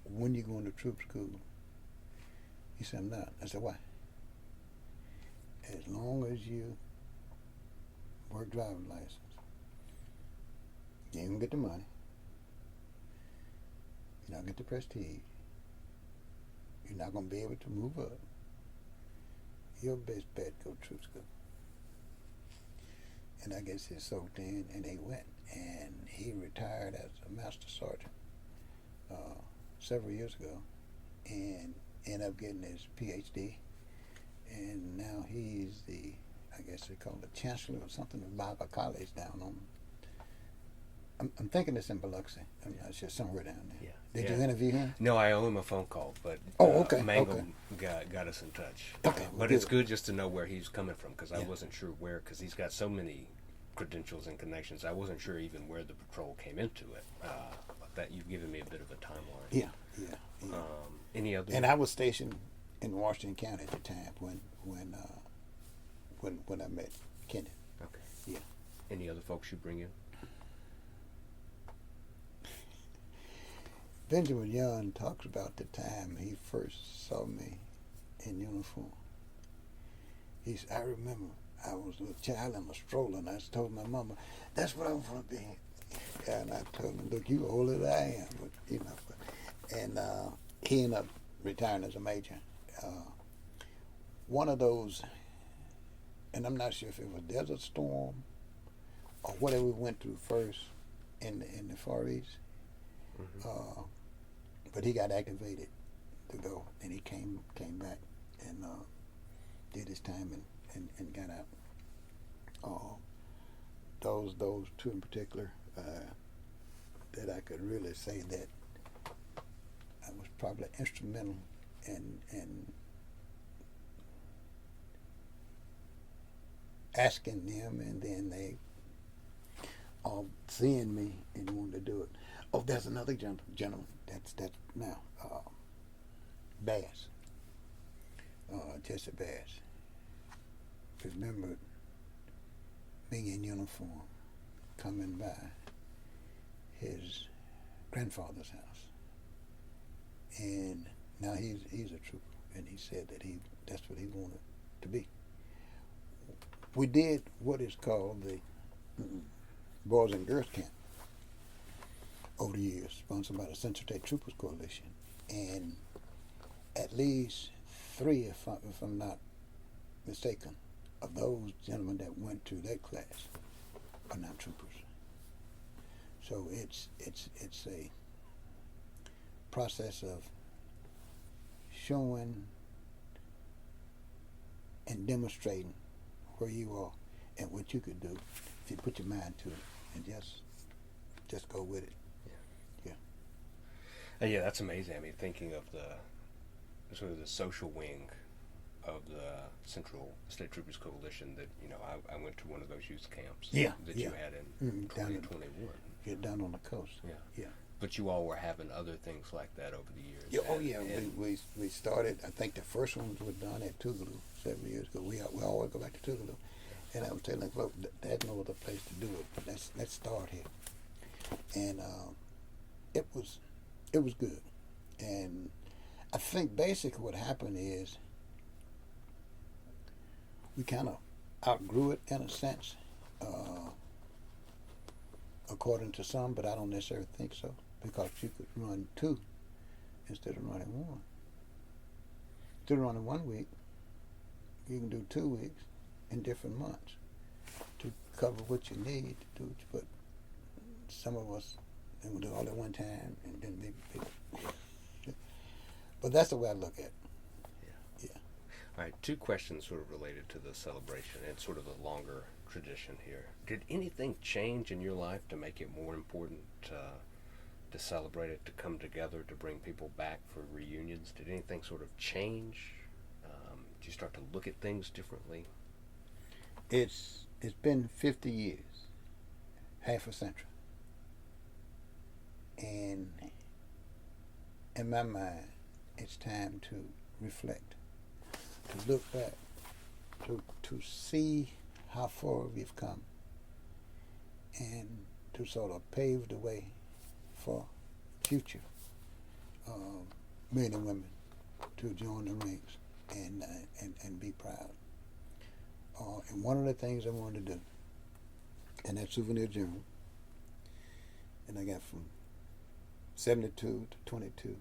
"When you going to troop school?" He said, "I'm not." I said, "Why?" "As long as you work driver's license, you ain't gonna get the money. You're not gonna get the prestige. You're not gonna be able to move up. Your best bet, go to troop school." And I guess he soaked in, and they went. And he retired as a master sergeant several years ago, and ended up getting his PhD. And now he's the, I guess they call it chancellor or something of Bible College down on. I'm thinking it's in Biloxi. I'm not sure, somewhere down there. Yeah. Did you interview him? No, I owe him a phone call, but okay. Mango got us in touch. Okay, but good. it's good just to know where he's coming from, because I Yeah. wasn't sure where, because he's got so many credentials and connections. I wasn't sure even where the patrol came into it. But that you've given me a bit of a timeline. Yeah. Any other? And I was stationed in Washington County at the time when I met Kenneth. Okay. Yeah. Any other folks you bring in? Benjamin Young talks about the time he first saw me in uniform. He said, "I remember I was a child in a stroller, and I told my mama, that's what I want to be." And I told him, "Look, you older than I am," but you know. And he ended up retiring as a major. One of those, and I'm not sure if it was Desert Storm or whatever we went through first in the Far East. Mm-hmm. But he got activated to go, and he came back and did his time and got out. Those two in particular that I could really say that I was probably instrumental in asking them, and then they all seeing me and wanted to do it. Oh, there's another gentleman that's now Bass, Jesse Bass. Remembered being in uniform, coming by his grandfather's house, and now he's a trooper, and he said that that's what he wanted to be. We did what is called the Boys and Girls Camp over the years, sponsored by the Central State Troopers Coalition, and at least 3, if I'm not mistaken, of those gentlemen that went through that class are now troopers. So it's a process of showing and demonstrating where you are and what you could do if you put your mind to it and just go with it. Yeah, that's amazing. I mean, thinking of the sort of the social wing of the Central State Troopers Coalition, that I went to one of those youth camps that you had in 2021. Down on the coast. Yeah. But you all were having other things like that over the years. Yeah, we started. I think the first ones were done at Tougaloo several years ago. We always go back to Tougaloo, and I was telling them, look, there's no other place to do it, but let's start here. And it was good, and I think basically what happened is we kind of outgrew it in a sense, according to some, but I don't necessarily think so, because you could run 2 instead of running 1. instead of running 1 week, you can do 2 weeks in different months to cover what you need to do. But some of us, they will do all at one time and then maybe. But that's the way I look at it. Yeah. All right, two questions sort of related to the celebration and sort of a longer tradition here. Did anything change in your life to make it more important to celebrate it, to come together, to bring people back for reunions? Did anything sort of change? Did you start to look at things differently? It's been 50 years, half a century. And in my mind, it's time to reflect, to look back, to see how far we've come, and to sort of pave the way for future men and women to join the ranks and be proud. And one of the things I wanted to do in that souvenir journal, and I got from 72 to 22,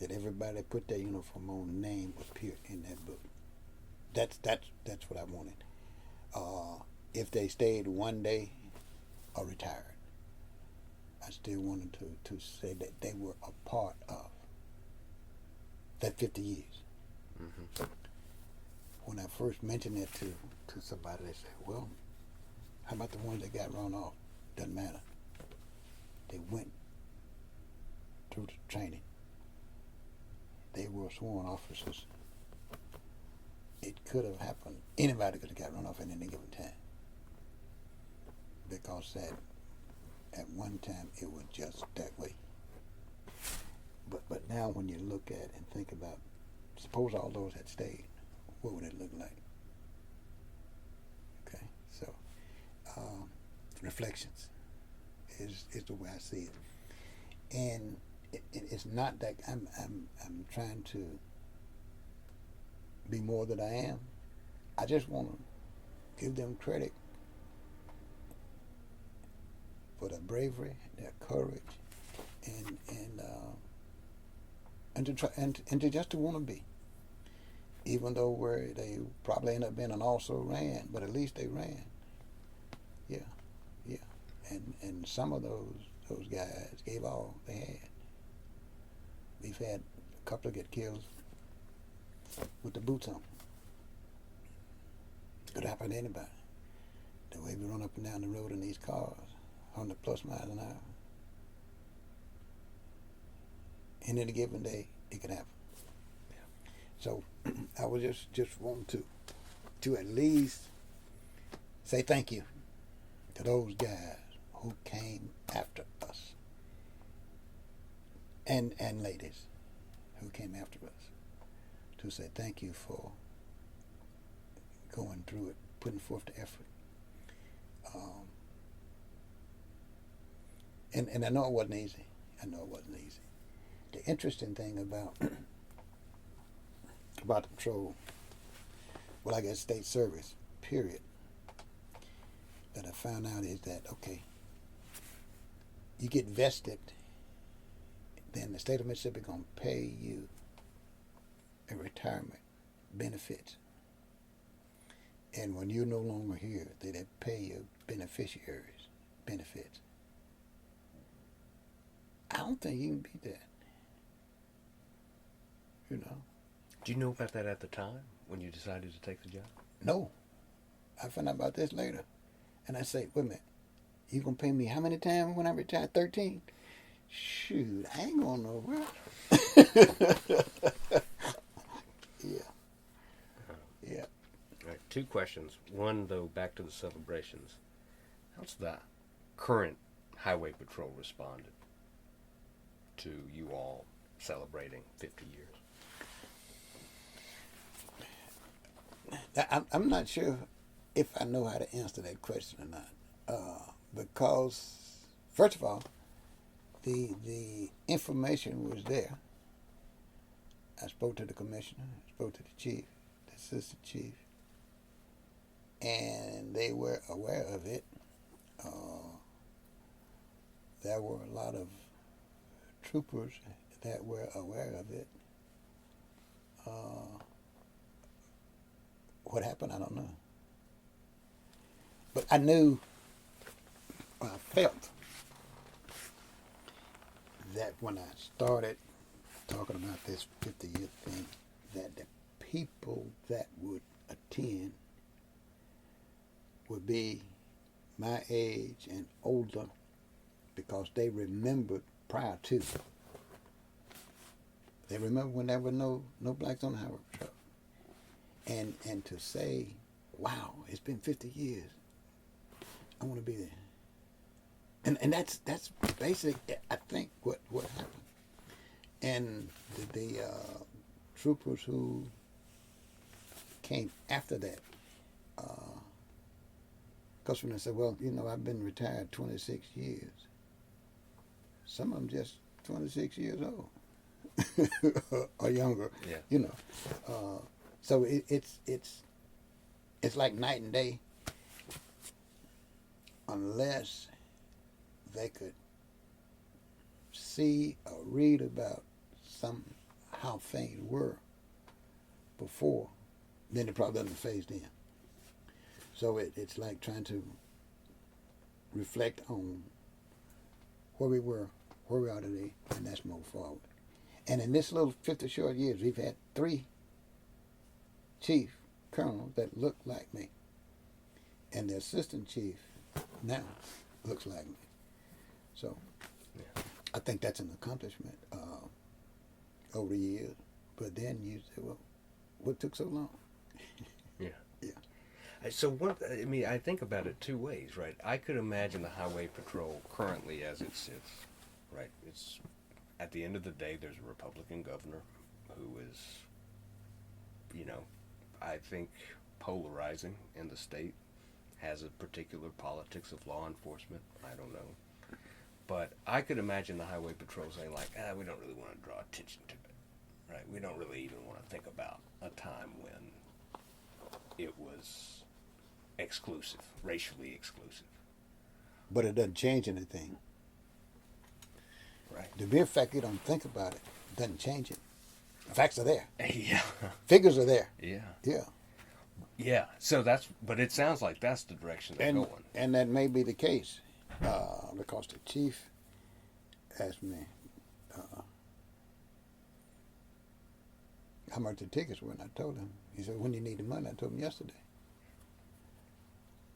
that everybody put their uniform on, name appear in that book. That's what I wanted. If they stayed one day or retired, I still wanted to say that they were a part of that 50 years. Mm-hmm. When I first mentioned it to somebody, they said, well, how about the ones that got run off? Doesn't matter. They went through the training. They were sworn officers. It could have happened. Anybody could have got run off at any given time. Because at one time it was just that way. But now when you look at and think about, suppose all those had stayed, what would it look like? Okay, so reflections is the way I see it, and it's not that I'm trying to be more than I am. I just want to give them credit for their bravery, their courage, and to try and to just to want to be. Even though where they probably end up being and also ran, but at least they ran. Yeah. And some of those guys gave all they had. We've had a couple get killed with the boots on. Could happen to anybody. The way we run up and down the road in these cars, 100 plus miles an hour. And any given day, it could happen. So I was just wanting to at least say thank you to those guys who came after us, and ladies who came after us, to say thank you for going through it, putting forth the effort. And I know it wasn't easy. The interesting thing about the patrol, well, I guess state service, period, that I found out is that, okay, you get vested, then the state of Mississippi going to pay you a retirement benefits. And when you're no longer here, they pay your beneficiaries benefits. I don't think you can beat that. You know. Do you know about that at the time when you decided to take the job? No. I found out about this later. And I say, wait a minute, you going to pay me how many times when I retire? 13? Shoot, I ain't going nowhere. Yeah. All right, two questions. One, though, back to the celebrations. How's the current Highway Patrol responded to you all celebrating 50 years? I'm not sure if I know how to answer that question or not. Because, first of all, the information was there. I spoke to the commissioner, I spoke to the chief, the assistant chief, and they were aware of it. There were a lot of troopers that were aware of it. What happened, I don't know. But I knew, I felt that when I started talking about this 50-year thing, that the people that would attend would be my age and older because they remembered prior to. They remember when there were no blacks on the highway patrol. And to say, wow, it's been 50 years. I want to be there. And that's basic, I think, what happened. And the troopers who came after that, because when I said, well, I've been retired 26 years. Some of them just 26 years old or younger, Yeah. So it's like night and day unless they could see or read about how things were before, then it probably doesn't phase in. So it's like trying to reflect on where we were, where we are today, and let's move forward. And in this little 50 short years, we've had 3 chief colonels that look like me. And the assistant chief now looks like me. So I think that's an accomplishment over the years. But then you say, well, what took so long? Yeah. Yeah. So I think about it 2 ways, right? I could imagine the highway patrol currently as it sits, right? It's at the end of the day, there's a Republican governor who is, I think polarizing in the state, has a particular politics of law enforcement. I don't know. But I could imagine the highway patrol saying like, we don't really want to draw attention to it, right? We don't really even want to think about a time when it was exclusive, racially exclusive. But it doesn't change anything. Right. The mere fact you don't think about it doesn't change it. The facts are there. Yeah. Figures are there. Yeah. Yeah. Yeah. So but it sounds like that's the direction they're going. And that may be the case because the chief asked me how much the tickets were, and I told him. He said, when do you need the money? I told him yesterday.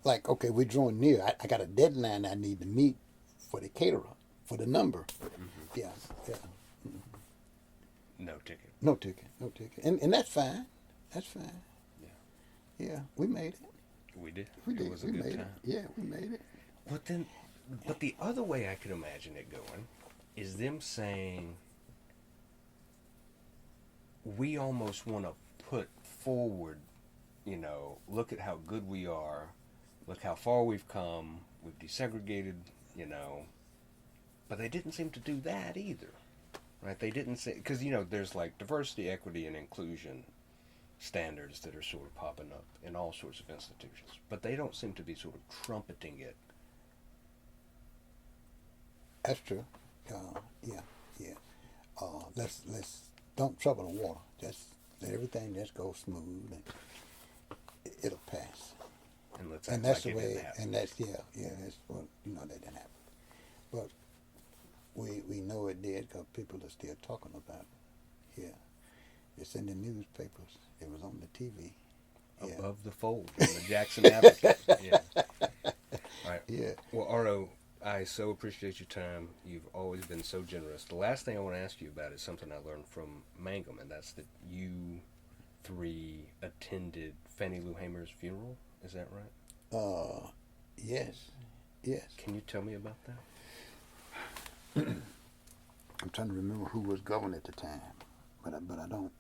Like, okay, we're drawing near. I got a deadline I need to meet for the caterer, for the number. Mm-hmm. Yeah. Mm-hmm. No ticket. And that's fine. That's fine. Yeah, we made it. We did. We did. It was a we good made time. It. Yeah, we made it. But the other way I could imagine it going is them saying, we almost want to put forward, look at how good we are, look how far we've come, we've desegregated, but they didn't seem to do that either, right? They didn't say, because, there's like diversity, equity, and inclusion standards that are sort of popping up in all sorts of institutions, but they don't seem to be sort of trumpeting it. That's true. Yeah. Let's don't trouble the water. Just let everything just go smooth, and it'll pass. And that's the way. And that's that's what that didn't happen. But we know it did because people are still talking about it. Yeah, it's in the newspapers. It was on the TV. Above the fold in the Jackson Advocate. Yeah. All right. Yeah. Well, Arno, I so appreciate your time. You've always been so generous. The last thing I want to ask you about is something I learned from Mangum, and that's that you 3 attended Fannie Lou Hamer's funeral. Is that right? Yes. Can you tell me about that? I'm trying to remember who was governor at the time, but I don't.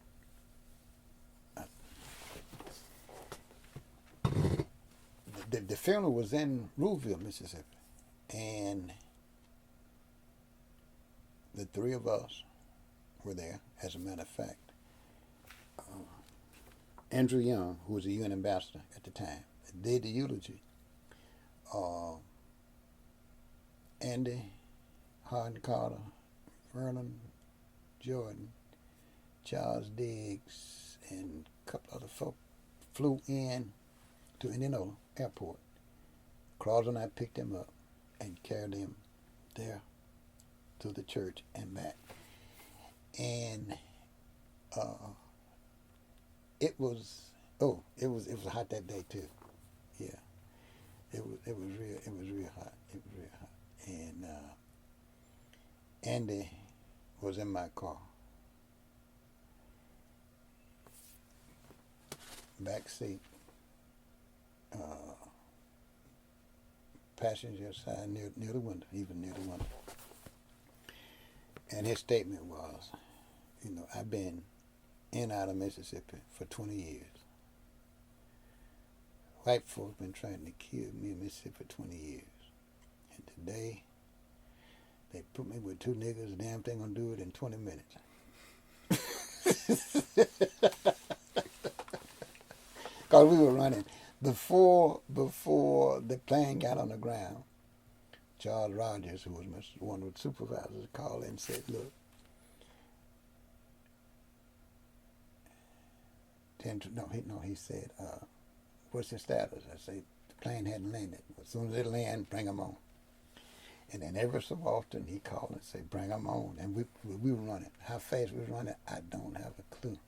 The funeral was in Ruleville, Mississippi, and the 3 of us were there. As a matter of fact, Andrew Young, who was a UN ambassador at the time, did the eulogy. Andy, Hardin Carter, Vernon, Jordan, Charles Diggs and a couple other folk flew in to Indianola Airport. Claus and I picked them up and carried them there to the church and back. And it was hot that day too. Yeah, it was real hot. It was real hot. And Andy was in my car, back seat, passenger side near the window, even near the window. And his statement was, I've been in and out of Mississippi for 20 years. White folks been trying to kill me in Mississippi for 20 years. And today, they put me with two niggas, damn thing gonna do it in 20 minutes. Because we were running. Before the plane got on the ground, Charles Rogers, who was one of the supervisors, called in and said, look, he said, what's your status? I said, the plane hadn't landed. As soon as it landed, bring them on. And then every so often he called and said, bring them on. And we were running. How fast we were running, I don't have a clue.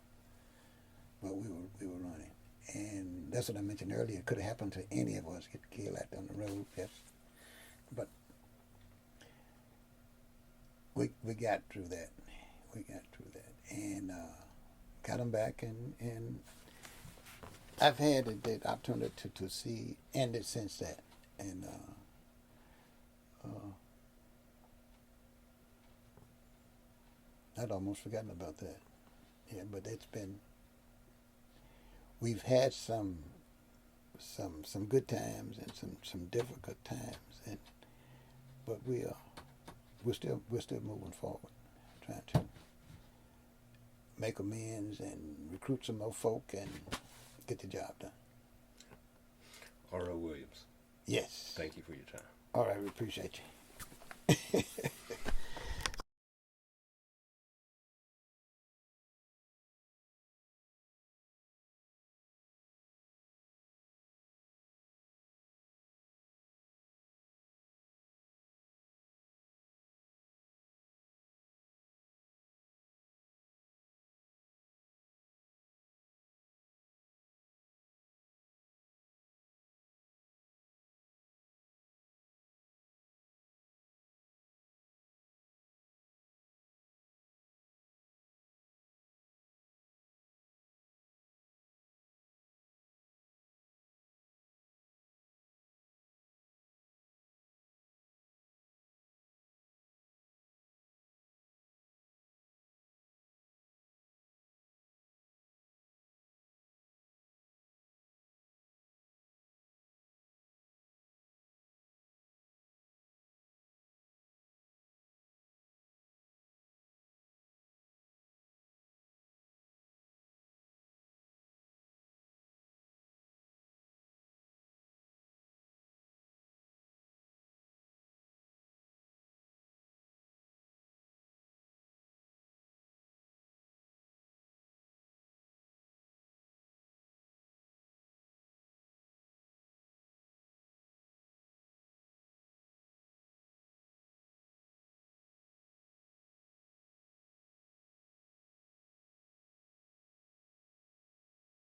But we were running. And that's what I mentioned earlier. It could have happened to any of us, get killed out there on the road. Yes. But we got through that. And got them back. And I've had the opportunity to see Andy since that. And I'd almost forgotten about that. Yeah, but it's been. We've had some good times and some difficult times, but we're still moving forward, trying to make amends and recruit some more folk and get the job done. R.O. Williams. Yes. Thank you for your time. All right, we appreciate you.